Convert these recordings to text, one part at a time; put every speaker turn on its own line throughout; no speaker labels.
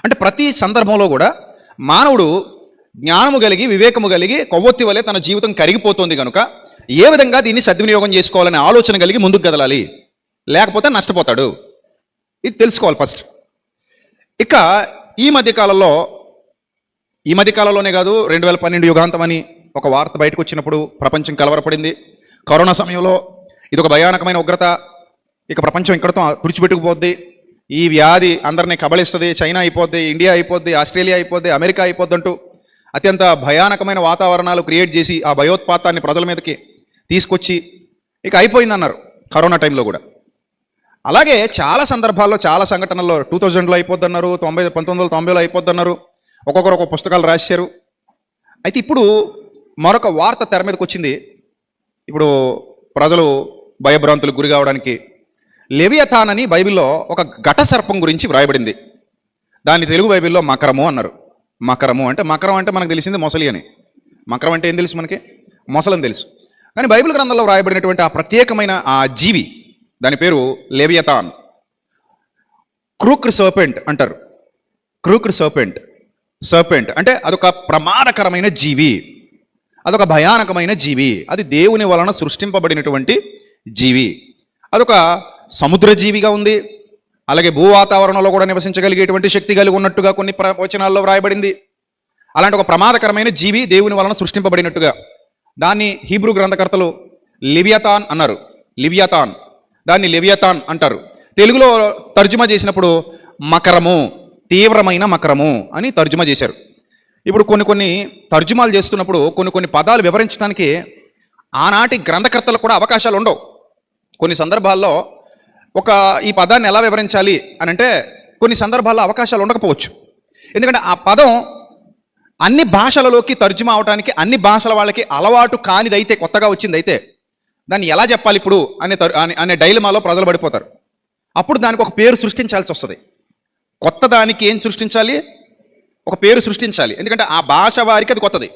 అంటే ప్రతి సందర్భంలో కూడా మానవుడు జ్ఞానము కలిగి వివేకము కలిగి కొవ్వొత్తి వలె తన జీవితం కరిగిపోతుంది కనుక ఏ విధంగా దీన్ని సద్వినియోగం చేసుకోవాలనే ఆలోచన కలిగి ముందుకు కదలాలి, లేకపోతే నష్టపోతాడు. ఇది తెలుసుకోవాలి ఫస్ట్. ఇక ఈ మధ్యకాలంలోనే కాదు, 2012 యుగాంతం అని ఒక వార్త బయటకు వచ్చినప్పుడు ప్రపంచం కలవరపడింది. కరోనా సమయంలో ఇది ఒక భయానకమైన ఉగ్రత, ఇక ప్రపంచం ఇక్కడతో తుడిచిపెట్టుకుపోద్ది, ఈ వ్యాధి అందరినీ కబళిస్తుంది, చైనా అయిపోద్ది, ఇండియా అయిపోద్ది, ఆస్ట్రేలియా అయిపోద్ది, అమెరికా అయిపోద్ది అంటూ అత్యంత భయానకమైన వాతావరణాలు క్రియేట్ చేసి ఆ భయోత్పాతాన్ని ప్రజల మీదకి తీసుకొచ్చి ఇక అయిపోయిందన్నారు కరోనా టైంలో కూడా. అలాగే చాలా సందర్భాల్లో చాలా సంఘటనల్లో 2000లో అయిపోద్ది అన్నారు, 1990లో అయిపోద్ది అన్నారు, ఒక్కొక్కరు ఒక్కొక్క పుస్తకాలు రాశారు. అయితే ఇప్పుడు మరొక వార్త తెర మీదకి వచ్చింది. ఇప్పుడు ప్రజలు భయభ్రాంతులకు గురి కావడానికి లెవియథాన్ అని బైబిల్లో ఒక ఘట సర్పం గురించి వ్రాయబడింది. దాన్ని తెలుగు బైబిల్లో మకరము అన్నారు. మకరం అంటే మనకు తెలిసింది మొసలి అని. మకరం అంటే ఏం తెలుసు మనకి? మొసలని తెలుసు. కానీ బైబిల్ గ్రంథంలో వ్రాయబడినటువంటి ఆ ప్రత్యేకమైన ఆ జీవి, దాని పేరు లెవియథాన్. క్రూక్డ్ సర్పెంట్ అంటారు. క్రూక్డ్ సర్పెంట్ అంటే అదొక ప్రమాదకరమైన జీవి, అదొక భయానకమైన జీవి. అది దేవుని వలన సృష్టింపబడినటువంటి జీవి. అదొక సముద్ర జీవిగా ఉంది. అలాగే భూ వాతావరణంలో కూడా నివసించగలిగేటువంటి శక్తి కలిగి ఉన్నట్టుగా కొన్ని వచనాల్లో వ్రాయబడింది. అలాంటి ఒక ప్రమాదకరమైన జీవి దేవుని వలన సృష్టింపబడినట్టుగా దాన్ని హీబ్రూ గ్రంథకర్తలు లివియథాన్ అన్నారు. దాన్ని లెవియథాన్ అంటారు. తెలుగులో తర్జుమా చేసినప్పుడు మకరము, తీవ్రమైన మకరము అని తర్జుమా చేశారు. ఇప్పుడు కొన్ని తర్జుమాలు చేస్తున్నప్పుడు కొన్ని పదాలు వివరించడానికి ఆనాటి గ్రంథకర్తలకు కూడా అవకాశాలు ఉండవు. కొన్ని సందర్భాల్లో ఈ పదాన్ని ఎలా వివరించాలి అని అంటే కొన్ని సందర్భాల్లో అవకాశాలు ఉండకపోవచ్చు. ఎందుకంటే ఆ పదం అన్ని భాషలలోకి తర్జుమా అవడానికి అన్ని భాషల వాళ్ళకి అలవాటు కానిదైతే, కొత్తగా వచ్చిందైతే దాన్ని ఎలా చెప్పాలి ఇప్పుడు అనే డైలమాలో ప్రజలు పడిపోతారు. అప్పుడు దానికి ఒక పేరు సృష్టించాల్సి వస్తుంది. కొత్త దానికి ఏం సృష్టించాలి? ఒక పేరు సృష్టించాలి. ఎందుకంటే ఆ భాష వారికి అది కొత్తది.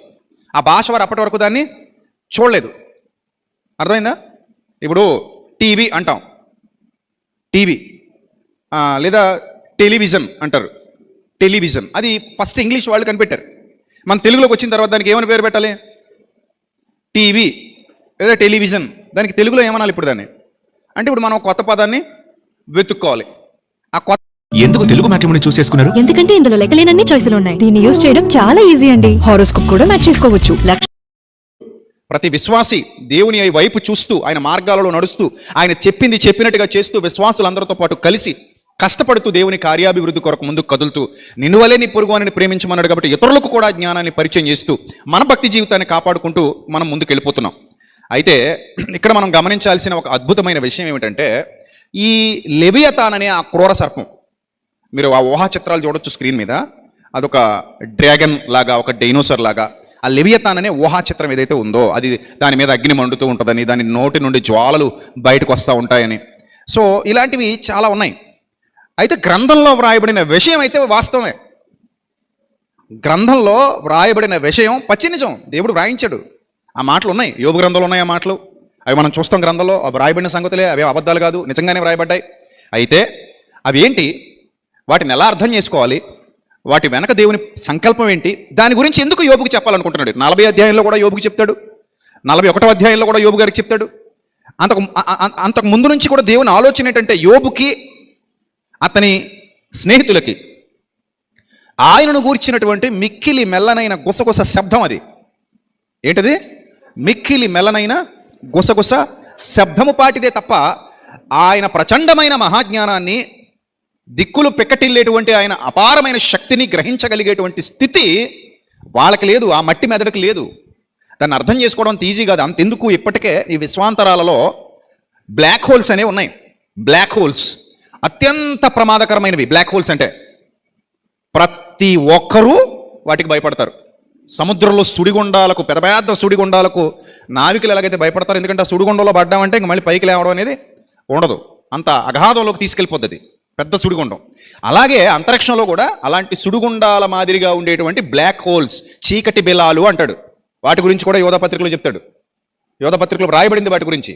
ఆ భాష వారు అప్పటి వరకు దాన్ని చూడలేదు. అర్థమైందా? ఇప్పుడు టీవీ అంటాం, టీవీ, లేదా టెలివిజన్ అంటారు. టెలివిజన్ అది ఫస్ట్ ఇంగ్లీష్ వాళ్ళు కనిపెట్టారు. మన తెలుగులోకి వచ్చిన తర్వాత దానికి ఏమైనా పేరు పెట్టాలి? టీవీ లేదా టెలివిజన్. దానికి తెలుగులో ఏమనాలి ఇప్పుడు దాన్ని? అంటే ఇప్పుడు మనం కొత్త పదాన్ని వెతుక్కోవాలి. ఆ కొత్త
ఎందుకు తెలుగు మ్యాట్రిమోని చూస్ చేసుకున్నారు?
ఎందుకంటే ఇందులో లెక్కలేనన్ని చాయిస్లు ఉన్నాయి. దీన్ని యూజ్ చేయడం చాలా ఈజీ అండి. హారోస్కోప్ కూడా మ్యాచ్ చేసుకోవచ్చు.
ప్రతి విశ్వాసి దేవుని వైపు చూస్తూ ఆయన మార్గాలలో నడుస్తూ ఆయన చెప్పినట్టుగా చేస్తూ విశ్వాసులందరితో పాటు కలిసి కష్టపడుతూ దేవుని కార్యాభివృద్ధి కొరకు ముందుకు కదులుతూ నిన్ను వలే నీ పొరుగువానిని ప్రేమించమన్నాడు కాబట్టి ఇతరులకు కూడా జ్ఞానాన్ని పరిచయం చేస్తూ మన భక్తి జీవితాన్ని కాపాడుకుంటూ మనం ముందుకు వెళ్ళిపోతున్నాం. అయితే ఇక్కడ మనం గమనించాల్సిన ఒక అద్భుతమైన విషయం ఏమిటంటే ఈ లెవియథాన్ అనే ఆ క్రూర సర్పం, మీరు ఆ ఊహా చిత్రాలు చూడొచ్చు స్క్రీన్ మీద. అదొక డ్రాగన్ లాగా, ఒక డైనోసర్ లాగా. ఆ లెవియథాన్ అనే ఊహా చిత్రం ఏదైతే ఉందో అది దాని మీద అగ్ని మండుతూ ఉంటుందని, దాని నోటి నుండి జ్వాలలు బయటకు వస్తూ ఉంటాయని. సో ఇలాంటివి చాలా ఉన్నాయి. అయితే గ్రంథంలో వ్రాయబడిన విషయం అయితే వాస్తవమే. గ్రంథంలో వ్రాయబడిన విషయం పచ్చి నిజం. దేవుడు వ్రాయించాడు. ఆ మాటలు ఉన్నాయి, యోబు గ్రంథంలో ఉన్నాయి ఆ మాటలు. అవి మనం చూస్తాం గ్రంథంలో. అవి వ్రాయబడిన సంగతులే, అవి అబద్ధాలు కాదు, నిజంగానే వ్రాయబడ్డాయి. అయితే అవి ఏంటి, వాటిని ఎలా అర్థం చేసుకోవాలి, వాటి వెనక దేవుని సంకల్పం ఏంటి, దాని గురించి ఎందుకు యోబుకి చెప్పాలనుకుంటున్నాడు? 40 అధ్యాయంలో కూడా యోబుకి చెప్తాడు, 41వ అధ్యాయంలో కూడా యోబు గారికి చెప్తాడు. అంతకు ముందు నుంచి కూడా దేవుని ఆలోచన ఏంటంటే యోబుకి అతని స్నేహితులకి ఆయనను గూర్చినటువంటి మిక్కిలి మెల్లనైన గుసగుస శబ్దం. అది ఏంటది? మిక్కిలి మెల్లనైన గుసగుస శబ్దము పాటిదే తప్ప ఆయన ప్రచండమైన మహాజ్ఞానాన్ని, దిక్కులు పెక్కటిల్లేటువంటి ఆయన అపారమైన శక్తిని గ్రహించగలిగేటువంటి స్థితి వాళ్ళకి లేదు, ఆ మట్టి మెదడుకి లేదు. దాన్ని అర్థం చేసుకోవడం ఈజీ కాదు. అంతెందుకు, ఇప్పటికే ఈ విశ్వాంతరాలలో బ్లాక్ హోల్స్ అనేవి ఉన్నాయి. బ్లాక్ హోల్స్ అత్యంత ప్రమాదకరమైనవి. బ్లాక్ హోల్స్ అంటే ప్రతి ఒక్కరూ వాటికి భయపడతారు. సముద్రంలో సుడిగుండాలకు, పెద్ద పెద్ద సుడిగుండాలకు నావికులు ఎలాగైతే భయపడతారు, ఎందుకంటే ఆ సుడిగుండంలో పడ్డామంటే ఇంక మళ్ళీ పైకి లేవడం అనేది ఉండదు, అంత అగాధంలోకి తీసుకెళ్ళిపోతుంది పెద్ద సుడిగుండం. అలాగే అంతరిక్షంలో కూడా అలాంటి సుడిగుండాల మాదిరిగా ఉండేటువంటి బ్లాక్ హోల్స్, చీకటి బిలాలు అంటాడు. వాటి గురించి కూడా యోధపత్రికలో చెప్తాడు. యోధపత్రికలో వ్రాయబడింది వాటి గురించి.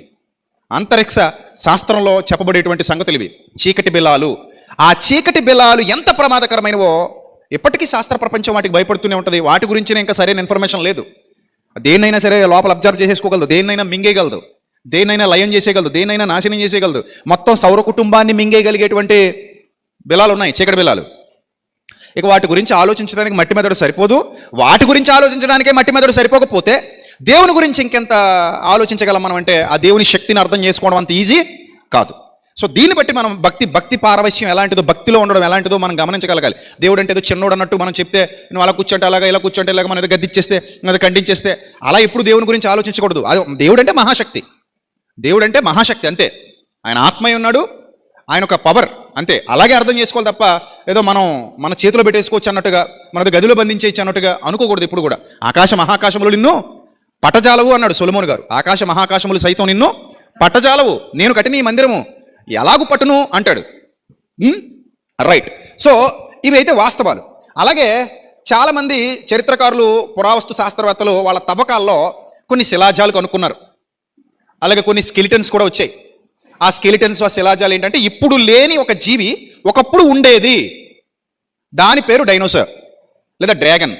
అంతరిక్ష శాస్త్రంలో చెప్పబడేటువంటి సంగతులు ఇవి. చీకటి బిలాలు ఆ చీకటి బిలాలు ఎంత ప్రమాదకరమైనవో ఇప్పటికీ శాస్త్ర ప్రపంచం వాటికి భయపడుతూనే ఉంటుంది. వాటి గురించి ఇంకా సరైన ఇన్ఫర్మేషన్ లేదు. దేన్నైనా సరే లోపల అబ్జర్వ్ చేసేసుకోగలదు, దేన్నైనా మింగేయగలదు, దేన్నైనా లయం చేసేయగలదు, దేన్నైనా నాశనం చేసేయగలదు. మొత్తం సౌర కుటుంబాన్ని మింగేయగలిగేటువంటి బిలాలు ఉన్నాయి, చీకటి బిలాలు. ఇక వాటి గురించి ఆలోచించడానికి మట్టి మెదడు సరిపోదు. వాటి గురించి ఆలోచించడానికే మట్టి మెదడు సరిపోకపోతే దేవుని గురించి ఇంకెంత ఆలోచించగలం మనం అంటే ఆ దేవుని శక్తిని అర్థం చేసుకోవడం అంత ఈజీ కాదు. సో దీన్ని బట్టి మనం భక్తి పారవశ్యం ఎలాంటిదో, భక్తిలో ఉండడం ఎలాంటిదో మనం గమనించగలగాలి. దేవుడు అంటే ఏదో చిన్నోడు అన్నట్టు మనం చెప్తే నువ్వు అలా కూర్చుంటే అలాగా, ఇలా కూర్చుంటే ఇలాగ, మనం ఏదో గద్దిచ్చేస్తే అది ఖండించేస్తే అలా ఎప్పుడు దేవుని గురించి ఆలోచించకూడదు. అది దేవుడు అంటే మహాశక్తి, దేవుడు అంటే మహాశక్తి అంతే. ఆయన ఆత్మయ్య ఉన్నాడు, ఆయన ఒక పవర్ అంతే. అలాగే అర్థం చేసుకోవాలి తప్ప ఏదో మనం మన చేతిలో పెట్టేసుకోవచ్చు అన్నట్టుగా, మనది గదిలో బంధించేయచ్చు అన్నట్టుగా అనుకోకూడదు ఎప్పుడు కూడా. ఆకాశ మహాకాశములు నిన్ను పట్టజాలవు అన్నాడు సొలొమోను గారు. ఆకాశ మహాకాశములు సైతం నిన్ను పట్టజాలవు, నేను కట్టిన ఈ మందిరము ఎలాగూ పట్టును అంటాడు. రైట్. సో ఇవైతే వాస్తవాలు. అలాగే చాలామంది చరిత్రకారులు, పురావస్తు శాస్త్రవేత్తలు వాళ్ళ తవ్వకాల్లో కొన్ని శిలాజాలు కనుక్కున్నారు. అలాగే కొన్ని స్కెలిటన్స్ కూడా వచ్చాయి. ఆ స్కెలిటన్స్, ఆ శిలాజాలు ఏంటంటే ఇప్పుడు లేని ఒక జీవి ఒకప్పుడు ఉండేది, దాని పేరు డైనోసార్ లేదా డ్రాగన్.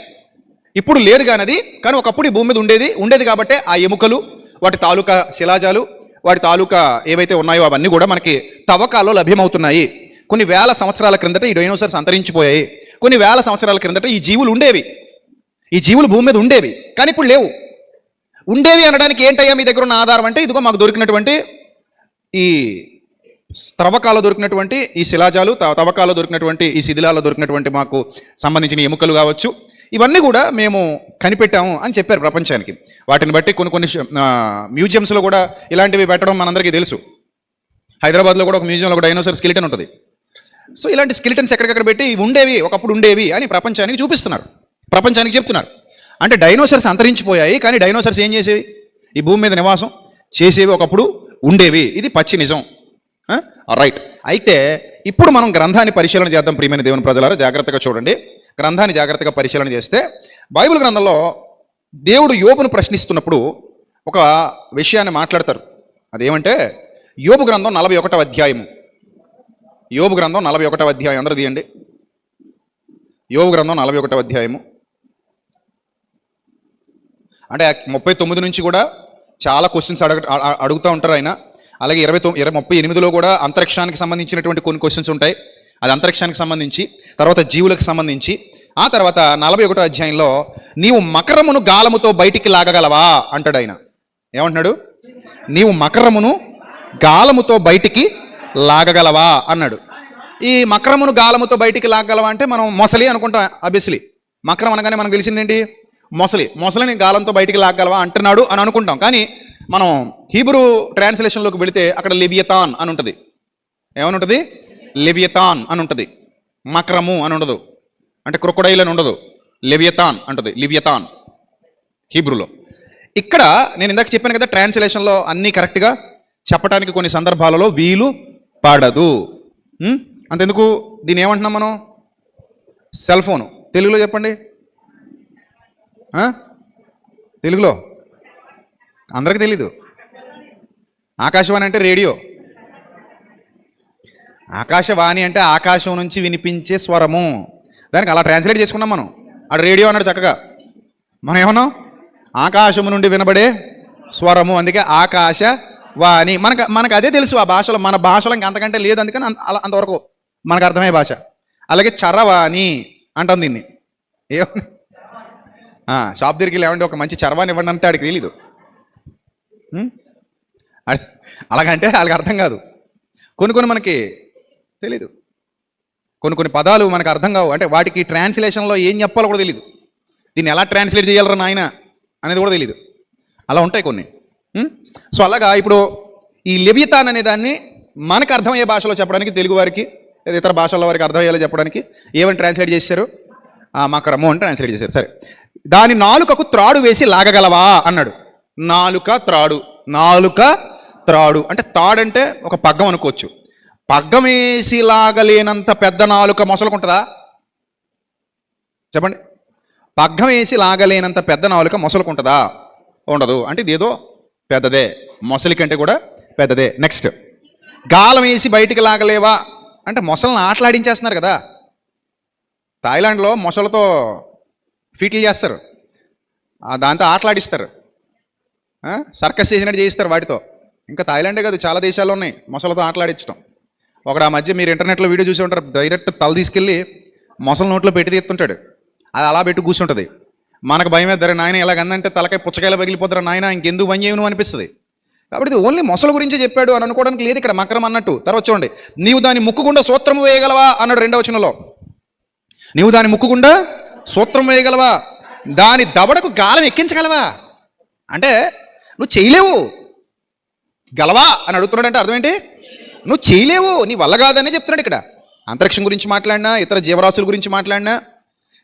ఇప్పుడు లేదు కానది, కానీ ఒకప్పుడు ఈ భూమి మీద ఉండేది కాబట్టి ఆ ఎముకలు, వాటి తాలూకా శిలాజాలు, వాటి తాలూకా ఏవైతే ఉన్నాయో అవన్నీ కూడా మనకి తవ్వకాల్లో లభ్యమవుతున్నాయి. కొన్ని వేల సంవత్సరాల క్రిందట ఈ డైనోసార్స్ అంతరించిపోయాయి. కొన్ని వేల సంవత్సరాల క్రిందట ఈ జీవులు ఉండేవి, ఈ జీవులు భూమి మీద ఉండేవి, కానీ ఇప్పుడు లేవు. ఉండేవి అనడానికి ఏంటయ్యా మీ దగ్గర ఉన్న ఆధారం అంటే ఇదిగో మాకు దొరికినటువంటి ఈ త్రవ్వకాల్లో దొరికినటువంటి ఈ శిలాజాలు, తవ్వకాల్లో దొరికినటువంటి ఈ శిథిలాల్లో దొరికినటువంటి మాకు సంబంధించిన ఎముకలు కావచ్చు, ఇవన్నీ కూడా మేము కనిపెట్టాము అని చెప్పారు ప్రపంచానికి. వాటిని బట్టి కొన్ని మ్యూజియంస్లో కూడా ఇలాంటివి పెట్టడం మనందరికీ తెలుసు. హైదరాబాద్లో కూడా ఒక మ్యూజియంలో ఒక డైనోసార్ స్కెలిటన్ ఉంటుంది. సో ఇలాంటి స్కెలిటన్స్ ఎక్కడికక్కడ పెట్టి ఉండేవి, ఒకప్పుడు ఉండేవి అని ప్రపంచానికి చూపిస్తున్నారు, ప్రపంచానికి చెప్తున్నారు. అంటే డైనోసార్స్ అంతరించిపోయాయి, కానీ డైనోసార్స్ ఏం చేసేవి? ఈ భూమి మీద నివాసం చేసేవి, ఒకప్పుడు ఉండేవి. ఇది పచ్చి నిజం. రైట్. అయితే ఇప్పుడు మనం గ్రంథాన్ని పరిశీలన చేద్దాం. ప్రియమైన దేవుని ప్రజలారా జాగ్రత్తగా చూడండి. గ్రంథాన్ని జాగ్రత్తగా పరిశీలన చేస్తే బైబిల్ గ్రంథంలో దేవుడు యోబును ప్రశ్నిస్తున్నప్పుడు ఒక విషయాన్ని మాట్లాడతారు. అదేమంటే యోబు గ్రంథం 41వ అధ్యాయము. యోబు గ్రంథం 41వ అధ్యాయం అందరూ తీయండి. యోబు గ్రంథం 41వ అధ్యాయము. అంటే 39 నుంచి కూడా చాలా క్వశ్చన్స్ అడుగుతూ ఉంటారు ఆయన. అలాగే 38లో కూడా అంతరిక్షానికి సంబంధించినటువంటి కొన్ని క్వశ్చన్స్ ఉంటాయి. అది అంతరిక్షానికి సంబంధించి, తర్వాత జీవులకు సంబంధించి. ఆ తర్వాత 41వ అధ్యాయంలో నీవు మకరమును గాలముతో బయటికి లాగగలవా అంటాడు ఆయన. ఏమంటున్నాడు? నీవు మకరమును గాలముతో బయటికి లాగగలవా అన్నాడు. ఈ మకరమును గాలముతో బయటికి లాగగలవా అంటే మనం మొసలి అనుకుంటాం. ఆబ్వియస్లీ మకరం అనగానే మనకు తెలిసిందేంటి? మొసలిని గాలంతో బయటికి లాగగలవా అంటున్నాడు అని అనుకుంటాం. కానీ మనం హీబ్రూ ట్రాన్స్లేషన్లోకి వెళితే అక్కడ లెవియతాన్ అని ఉంటుంది. ఏమని ఉంటుంది? లెవియతాన్ అని ఉంటుంది. మకరము అని ఉండదు, అంటే క్రొకొడైల్ అని ఉండదు, లెవియతాన్ అంటుంది. లివియతాన్ హీబ్రూలో. ఇక్కడ నేను ఇందాక చెప్పాను కదా, ట్రాన్స్లేషన్లో అన్నీ కరెక్ట్గా చెప్పడానికి కొన్ని సందర్భాలలో వీలు పడదు. అంతెందుకు, దీన్ని ఏమంటున్నాం మనం? Cell phone. తెలుగులో చెప్పండి, తెలుగులో అందరికీ తెలీదు. ఆకాశవాణి అంటే రేడియో, ఆకాశవాణి అంటే ఆకాశం నుంచి వినిపించే స్వరము. దానికి అలా ట్రాన్స్లేట్ చేసుకున్నాం మనం. అక్కడ రేడియో అన్నాడు చక్కగా, మనం ఏమన్నాం? ఆకాశము నుండి వినబడే స్వరము. అందుకే ఆకాశవాణి. మనకు అదే తెలుసు ఆ భాషలో. మన భాషలో ఇంక అంతకంటే లేదు, అందుకని అంతవరకు మనకు అర్థమయ్యే భాష. అలాగే చరవాణి అంటాం దీన్ని. ఏమన్నా షాప్ దగ్గరికి లేవండి ఒక మంచి చరవాణి ఇవ్వండి అంటే ఆడికి తెలీదు. అలాగంటే వాళ్ళకి అర్థం కాదు. కొన్ని మనకి తెలీదు, కొన్ని పదాలు మనకు అర్థం కావు. అంటే వాటికి ట్రాన్స్లేషన్లో ఏం చెప్పాలో కూడా తెలీదు. దీన్ని ఎలా ట్రాన్స్లేట్ చేయాలరా నాయన అనేది కూడా తెలీదు. అలా ఉంటాయి కొన్ని. సో అలాగా ఇప్పుడు ఈ లెవియతాన్ అనే దాన్ని మనకు అర్థమయ్యే భాషలో చెప్పడానికి, తెలుగు వారికి లేదా ఇతర భాషల వారికి అర్థమయ్యేలా చెప్పడానికి ఏమని ట్రాన్స్లేట్ చేశారు? మకరము అని ట్రాన్స్లేట్ చేశారు. సరే, దాని నాలుకకు త్రాడు వేసి లాగగలవా అన్నాడు. నాలుక త్రాడు అంటే తాడంటే ఒక పగ్గం అనుకోవచ్చు. పగ్గం వేసి లాగలేనంత పెద్ద నాలుక మొసలుకుంటుందా? చెప్పండి. పగ్గం వేసి లాగలేనంత పెద్ద నాలుక మొసలుకుంటుందా? ఉండదు. అంటే ఇదేదో పెద్దదే, మొసలి కంటే కూడా పెద్దదే. నెక్స్ట్, గాలం వేసి బయటికి లాగలేవా అంటే మొసళ్ళని ఆటలాడించేస్తున్నారు కదా. థాయిలాండ్లో మొసళ్ళతో ఫీట్లు చేస్తారు, దాంతో ఆటలాడిస్తారు, సర్కస్ చేసినట్టు చేయిస్తారు వాటితో. ఇంకా థాయిలాండే కాదు, చాలా దేశాల్లో ఉన్నాయి మొసళ్ళతో ఆటలాడించడం. ఒకడు ఆ మధ్య మీరు ఇంటర్నెట్లో వీడియో చూసి ఉంటారు, డైరెక్ట్ తల తీసుకెళ్ళి మొసల నోట్లో పెట్టి తీస్తుంటాడు, అది అలా పెట్టి కూర్చుంటుంది. మనకు భయం వేద్దరు, నాయన ఇలాగందంటే తలకాయ పుచ్చకాయలు పగిలిపోతారు నాయన, ఇంకెందుకు పని చేయను అనిపిస్తుంది. కాబట్టి ఇది ఓన్లీ మొసల గురించే చెప్పాడు అని అనుకోవడానికి లేదు ఇక్కడ. మకరం అన్నట్టు. తర్వాత చూడండి, నీవు దాని ముక్కుగుండా సూత్రము వేయగలవా అన్నాడు 2వ వచనంలో. నీవు దాని ముక్కుగుండా సూత్రం వేయగలవా, దాని దవడకు గాలం ఎక్కించగలవా. అంటే నువ్వు చేయలేవు, గలవా అని అడుగుతున్నాడు. అంటే అర్థం ఏంటి? నువ్వు చేయలేవు, నీ వల్ల కాదని చెప్తున్నాడు ఇక్కడ. అంతరిక్షం గురించి మాట్లాడినా, ఇతర జీవరాశుల గురించి మాట్లాడినా,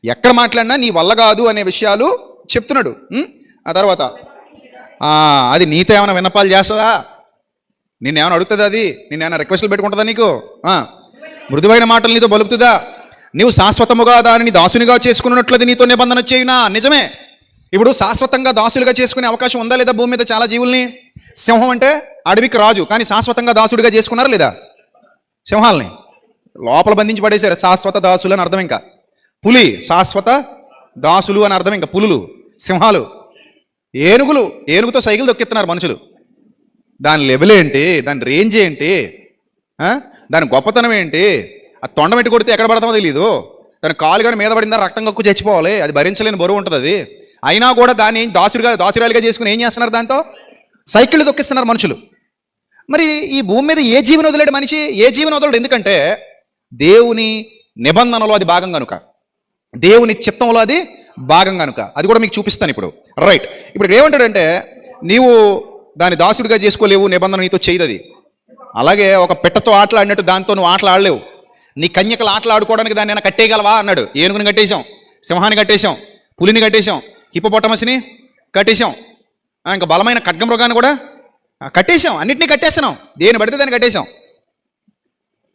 ఎక్కడ మాట్లాడినా నీ వల్ల కాదు అనే విషయాలు చెప్తున్నాడు. ఆ తర్వాత అది నీతో ఏమైనా విన్నపాలు చేస్తుందా, నిన్నేమైనా అడుగుతుందా, అది నిన్నేమైనా రిక్వెస్ట్లు పెట్టుకుంటుందా, నీకు మృదువైన మాటలు నీతో బలుపుతుందా, నీవు శాశ్వతముగా దానిని దాసునిగా చేసుకున్నట్లది నీతో నిబంధన చేయునా. నిజమే, ఇప్పుడు శాశ్వతంగా దాసులుగా చేసుకునే అవకాశం ఉందా లేదా భూమి మీద చాలా జీవుల్ని? సింహం అంటే అడవికి రాజు, కానీ శాశ్వతంగా దాసుడిగా చేసుకున్నారా లేదా? సింహాలని లోపల బంధించి పడేశారు, శాశ్వత దాసులు అని అర్థం. ఇంకా పులి శాశ్వత దాసులు అని అర్థం. ఇంకా పులులు, సింహాలు, ఏనుగులు, ఏనుగుతో సైకిల్ దొక్కిస్తున్నారు మనుషులు. దాని లెవెల్ ఏంటి, దాని రేంజ్ ఏంటి, దాని గొప్పతనం ఏంటి? ఆ తొండ పెట్టి కొడితే ఎక్కడ పడతామో తెలియదు. దాని కాలు కానీ మీద పడిందా రక్తం కక్కు చచ్చిపోవాలి, అది భరించలేని బరువు ఉంటుంది అది. అయినా కూడా దాన్ని దాసురాలుగా చేసుకుని ఏం చేస్తున్నారు, దాంతో సైకిళ్ళు తొక్కిస్తున్నారు మనుషులు. మరి ఈ భూమి మీద ఏ జీవిని వదిలేడు మనిషి? ఏ జీవిని వదలడు, ఎందుకంటే దేవుని నిబంధనలో అది భాగం కనుక, దేవుని చిత్తంలో అది భాగం కనుక. అది కూడా మీకు చూపిస్తాను ఇప్పుడు. రైట్, ఇప్పుడు ఏమంటాడంటే నీవు దాన్ని దాసుడిగా చేసుకోలేవు, నిబంధన నీతో చేయదు అది. అలాగే ఒక పెట్టతో ఆటలాడినట్టు దాంతో నువ్వు ఆటలాడలేవు. నీ కన్యకలు ఆటలాడుకోవడానికి దాన్ని ఏమైనా కట్టేయగలవా అన్నాడు. ఏనుగుని కట్టేశాం, సింహాన్ని కట్టేశాం, పులిని కట్టేశాం, హిప్పోపొటమస్ని కట్టేశాం, ఇంకా బలమైన ఖడ్గమృగాన్ని కూడా కట్టేశాం. అన్నింటినీ కట్టేస్తున్నాం, దేని పడితే దాన్ని కట్టేశాం.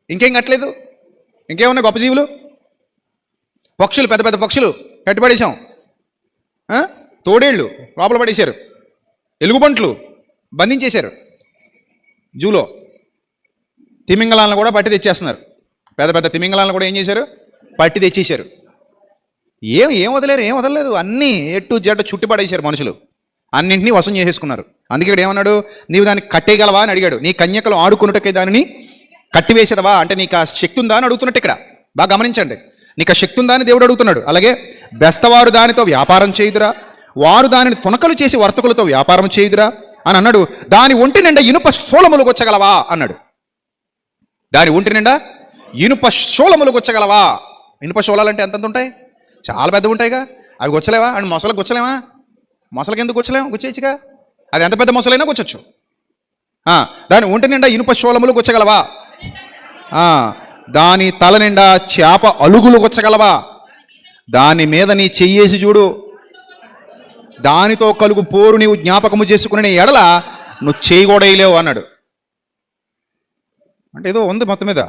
ఇంకేం కట్టలేదు. ఇంకేమున్నాయి గొప్ప జీవులు? పక్షులు, పెద్ద పెద్ద పక్షులు కట్టిపడేశాం, తోడేళ్ళు లోపల పడేశారు, ఎలుగుబంట్లు బంధించేశారు జూలో. తిమింగళాలను కూడా పట్టి తెచ్చేస్తున్నారు, పెద్ద పెద్ద తిమింగళాలను కూడా ఏం చేశారు, పట్టి తెచ్చేశారు. ఏం వదలలేదు, అన్నీ ఎట్టు జట్టు చుట్టి పడేశారు మనుషులు, అన్నింటినీ వశం చేసేసుకున్నారు. అందుకే ఇక్కడ ఏమన్నాడు, నీవు దాన్ని కట్టేయగలవా అని అడిగాడు. నీ కన్యకలు ఆడుకున్నట్టుకే దానిని కట్టివేసేదవా అంటే నీకు ఆ శక్తి ఉందా అని అడుగుతున్నట్టు ఇక్కడ. బాగా గమనించండి, నీకు ఆ శక్తి ఉందా అని దేవుడు అడుగుతున్నాడు. అలాగే బెస్తవారు దానితో వ్యాపారం చేయుదురా, వారు దానిని తునకలు చేసి వర్తకులతో వ్యాపారం చేయుదురా అని అన్నాడు. దాని ఒంటి నిండా ఇనుప శూలములు గుచ్చగలవా అన్నాడు. దాని ఒంటి నిండా ఇనుప శూలములు గుచ్చగలవా. ఇనుప శూలాలంటే ఎంతెంత ఉంటాయి, చాలా పెద్దగా ఉంటాయిగా. అవి గుచ్చలేవా? అండ్ మొసలకు గుచ్చలేమా? మొసలకి ఎందుకు గుచ్చలేము, గుచ్చేయచ్చుగా. అది ఎంత పెద్ద మొసలైనా గుచ్చొచ్చు. దాని ఒంటి నిండా ఇనుప శూలములు గుచ్చగలవా, దాని తల నిండా చేప అలుగులు గుచ్చగలవా, దాని మీద నీ చెయ్యేసి చూడు, దానితో కలుగు పోరు నీవు జ్ఞాపకము చేసుకునే ఎడల నువ్వు చేయి కూడా వేయలేవు అన్నాడు. అంటే ఏదో ఉంది మొత్తం మీద,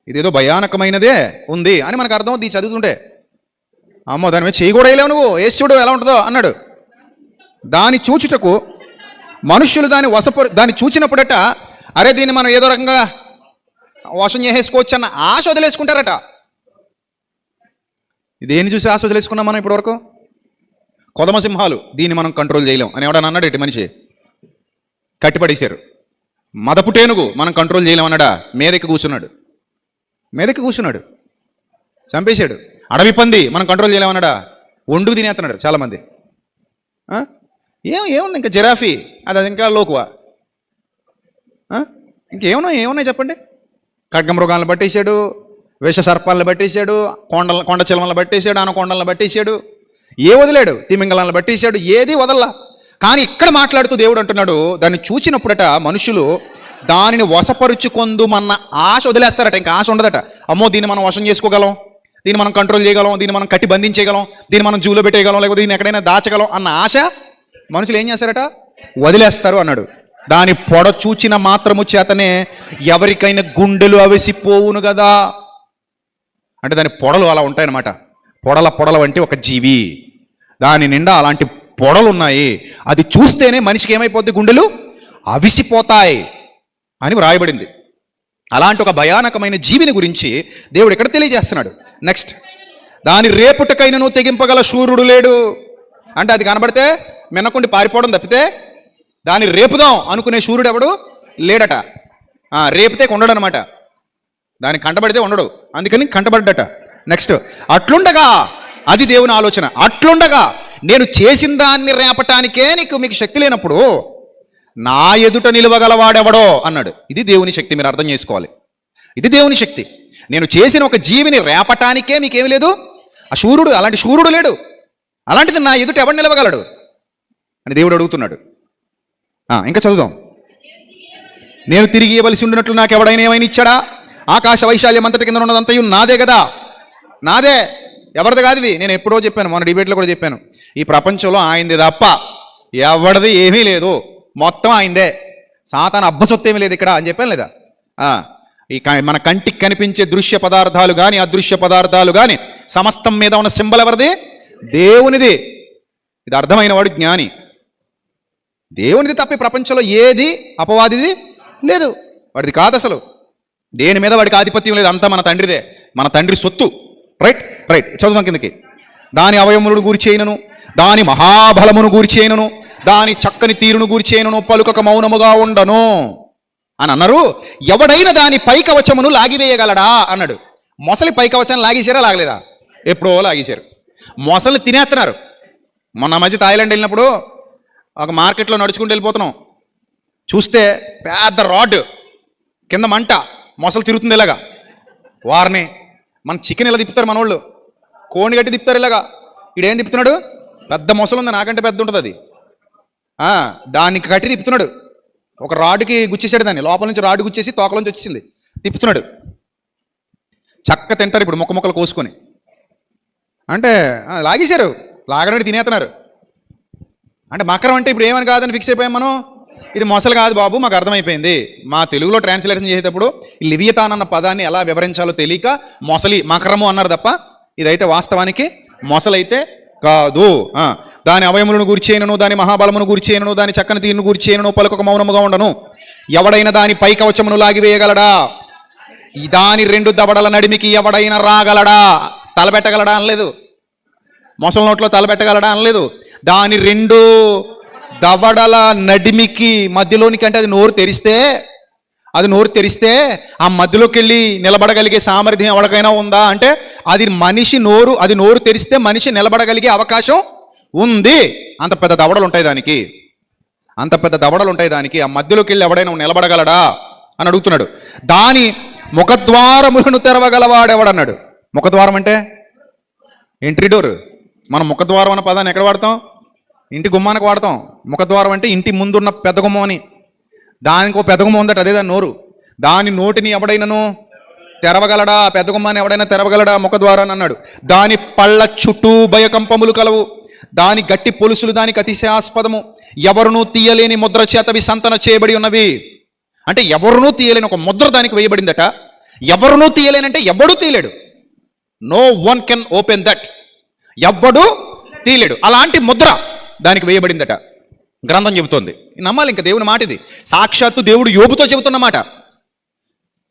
ఇదేదో భయానకమైనదే ఉంది అని మనకు అర్థం అవుతుంది చదువుతుంటే. అమ్మో దాని మీద చేయి కూడా వేయలేవు, నువ్వు వేసి చూడు ఎలా ఉంటుందో అన్నాడు. దాన్ని చూచుటకు మనుష్యులు దాన్ని చూచినప్పుడట, అరే దీన్ని మనం ఏదో రకంగా వశం చేసేసుకోవచ్చు అన్న ఆశ వదిలేసుకుంటారట. ఇదేని చూసి ఆశ వదిలేసుకున్నాం మనం ఇప్పటివరకు? కొదమసింహాలు, దీన్ని మనం కంట్రోల్ చేయలేం అని ఎవడన్నా అన్నాడు ఇటు మనిషి, కట్టిపడేశారు. మదపుటేనుగు మనం కంట్రోల్ చేయలేం అన్నాడా, మీదకి కూర్చున్నాడు, చంపేశాడు. అడవి పంది మనం కంట్రోల్ చేయలేమన్నాడా, ఒండుకు తినేస్తున్నాడు చాలామంది. ఏముంది ఇంకా జిరాఫీ, అది ఇంకా లోకువా. ఇంకేమున్నాయి చెప్పండి? ఖడ్గమృగాలను పట్టేశాడు, విష సర్పాలను పట్టేశాడు, కొండ చిలమలను పట్టేశాడు, ఆనకొండలను పట్టేశాడు, ఏ వదిలేడు, తిమింగళాలను పట్టేశాడు, ఏది వదల్లా. కానీ ఇక్కడ మాట్లాడుతూ దేవుడు అంటున్నాడు, దాన్ని చూచినప్పుడట మనుషులు దానిని వశపరుచుకొందుమన్న ఆశ వదిలేస్తారట. ఇంకా ఆశ ఉండదట. అమ్మో దీన్ని మనం వశం చేసుకోగలం, దీన్ని మనం కంట్రోల్ చేయగలం, దీన్ని మనం కట్టి బంధించేయగలం, దీన్ని మనం జూలో పెట్టేయగలం, లేకపోతే దీన్ని ఎక్కడైనా దాచగలం అన్న ఆశ మనుషులు ఏం చేస్తారట, వదిలేస్తారు అన్నాడు. దాని పొడ చూచిన మాత్రము చేతనే ఎవరికైనా గుండెలు అవిసిపోవును కదా. అంటే దాని పొడలు అలా ఉంటాయన్నమాట. పొడల వంటి ఒక జీవి, దాని నిండా అలాంటి పొడలు ఉన్నాయి. అది చూస్తేనే మనిషికి ఏమైపోద్ది, గుండెలు అవిసిపోతాయి అని వ్రాయబడింది. అలాంటి ఒక భయానకమైన జీవిని గురించి దేవుడు ఇక్కడ తెలియజేస్తున్నాడు. నెక్స్ట్, దాని రేపుటకైనను తెగింపగల శూరుడు లేడు. అంటే అది కనబడితే మిన్నకుండి పారిపోవడం తప్పితే దాన్ని రేపుదాం అనుకునే శూరుడు ఎవడు లేడట. రేపితే ఉండడు అనమాట, దానికి కంటబడితే ఉండడు, అందుకని కంటబడ్డట. నెక్స్ట్, అట్లుండగా, అది దేవుని ఆలోచన, అట్లుండగా నేను చేసిన దాన్ని రేపటానికే మీకు శక్తి లేనప్పుడు నా ఎదుట నిలవగలవాడెవడో అన్నాడు. ఇది దేవుని శక్తి, మీరు అర్థం చేసుకోవాలి. ఇది దేవుని శక్తి. నేను చేసిన ఒక జీవిని రేపటానికే మీకేమి లేదు, ఆ శూరుడు, అలాంటి శూరుడు లేడు. అలాంటిది నా ఎదుట ఎవడు నిలవగలడు అని దేవుడు అడుగుతున్నాడు. ఇంకా చదువుదాం. నేను తిరిగి ఇవ్వవలసి ఉండినట్లు నాకు ఎవడైనా ఏమైనా ఇచ్చాడా? ఆకాశ వైశాల్యం అంతటి కింద ఉన్నదంతయు నాదే కదా, నాదే, ఎవరిది కాదు ఇది. నేను ఎప్పుడో చెప్పాను, మన డిబేట్లో కూడా చెప్పాను, ఈ ప్రపంచంలో ఆయనది తప్ప ఎవరిది ఏమీ లేదు, మొత్తం ఆయనదే. సాతాను అబ్బసొత్తు ఏమీ లేదు ఇక్కడ అని చెప్పాను లేదా? మన కంటికి కనిపించే దృశ్య పదార్థాలు కానీ అదృశ్య పదార్థాలు కానీ సమస్తం మీద ఉన్న సింబల్ ఎవరిది? దేవునిది. ఇది అర్థమైన వాడు జ్ఞాని. దేవునిది తప్ప ఈ ప్రపంచంలో ఏది అపవాదిది లేదు, వాడిది కాదు అసలు. దేని మీద వాడికి ఆధిపత్యం లేదు, అంతా మన తండ్రిదే, మన తండ్రి సొత్తు. రైట్ రైట్ చదువుదాం కిందకి. దాని అవయములను గూర్చేయనను, దాని మహాబలమును గూర్చేయనను, దాని చక్కని తీరును గూర్చేయనను పలుకక మౌనముగా ఉండను అని అన్నారు. ఎవడైనా దాని పైకవచమును లాగివేయగలడా అన్నాడు. మొసలి పైకవచాన్ని లాగేశారా లాగలేదా? ఎప్పుడో లాగేశారు. మొసలిని తినేస్తున్నారు. మొన్న మధ్య థాయిలాండ్ వెళ్ళినప్పుడు ఒక మార్కెట్లో నడుచుకుంటూ వెళ్ళిపోతున్నాం, చూస్తే పెద్ద రాడ్ కింద మంట, మొసలు తిరుగుతుంది ఇలాగా. వారిని మన చికెన్ ఇలా తిప్పుతారు మనోళ్ళు, కోణి గట్టి తిప్పుతారు ఇలాగా. ఈడేం తిప్పుతున్నాడు? పెద్ద మొసలు ఉంది, నాకంటే పెద్ద ఉంటుంది అది, దానికి కట్టి తిప్పుతున్నాడు. ఒక రాడ్కి గుచ్చేసాడు, దాన్ని లోపల నుంచి రాడ్ గుచ్చేసి తోకలోంచి వచ్చేసింది, తిప్పుతున్నాడు. చక్క తింటారు ఇప్పుడు ముక్క ముక్కలు కోసుకొని. అంటే లాగేశారు, లాగడానికి తినేస్తున్నారు. అంటే మకరం అంటే ఇప్పుడు ఏమని కాదని ఫిక్స్ అయిపోయాం మనం. ఇది మొసలు కాదు బాబు, మాకు అర్థమైపోయింది. మా తెలుగులో ట్రాన్స్లేషన్ చేసేటప్పుడు ఈ లివియతాన్ అన్న పదాన్ని ఎలా వివరించాలో తెలియక మొసలి మకరము అన్నారు తప్ప ఇదైతే వాస్తవానికి మొసలైతే కాదు. దాని అవయములను గూర్చేయనను, దాని మహాబలమును గూర్చేయనను, దాని చక్కని తీరును గూర్చేయనను పలుకొక మౌనముగా ఉండను. ఎవడైనా దాని పై కవచమును లాగివేయగలడా? దాని రెండు దవడల నడిమికి ఎవడైనా రాగలడా? తలబెట్టగలడా అనలేదు, మొసల నోట్లో తలబెట్టగలడా అనలేదు. దాని రెండు దవడల నడిమికి మధ్యలోనికి, అంటే అది నోరు తెరిస్తే ఆ మధ్యలోకి వెళ్ళి నిలబడగలిగే సామర్థ్యం ఎవరికైనా ఉందా అంటే అది మనిషి నోరు, అది నోరు తెరిస్తే మనిషి నిలబడగలిగే అవకాశం ఉంది. అంత పెద్ద దవడలు ఉంటాయి దానికి, అంత పెద్ద దవడలు ఉంటాయి దానికి. ఆ మధ్యలోకి వెళ్ళి ఎవడైనా నిలబడగలడా అని అడుగుతున్నాడు. దాని ముఖద్వారములను తెరవగలవాడెవడన్నాడు. ముఖద్వారం అంటే ఎంట్రీ డోర్. మనం ముఖద్వారం అన్న పదాన్ని ఎక్కడ వాడతాం? ఇంటి గుమ్మానికి వాడతాం. ముఖద్వారం అంటే ఇంటి ముందున్న పెద్ద గుమ్మం అని. దానికి ఒక పెద్ద గుమ్మం ఉందట, అదే దాని నోరు. దాని నోటిని ఎవడైనాను తెరవగలడా? పెద్ద గుమ్మాన్ని ఎవడైనా తెరవగలడా? ముఖద్వారాన్ని అన్నాడు. దాని పళ్ళ చుట్టూ భయకంపములు కలవు, దాని గట్టి పొలుసులు దానికి అతిశయాస్పదము, ఎవరునూ తీయలేని ముద్ర చేతవి సంతన చేయబడి ఉన్నవి. అంటే ఎవరునూ తీయలేని ఒక ముద్ర దానికి వేయబడిందట. ఎవరునూ తీయలేనంటే ఎవడూ తీయలేడు. No one can open that. ఎవ్వడూ తీయలేడు. అలాంటి ముద్ర దానికి వేయబడిందట గ్రంథం చెబుతోంది. నమ్మాలి ఇంకా దేవుని మాట ఇది. సాక్షాత్తు దేవుడు యోబుతో చెబుతున్నమాట.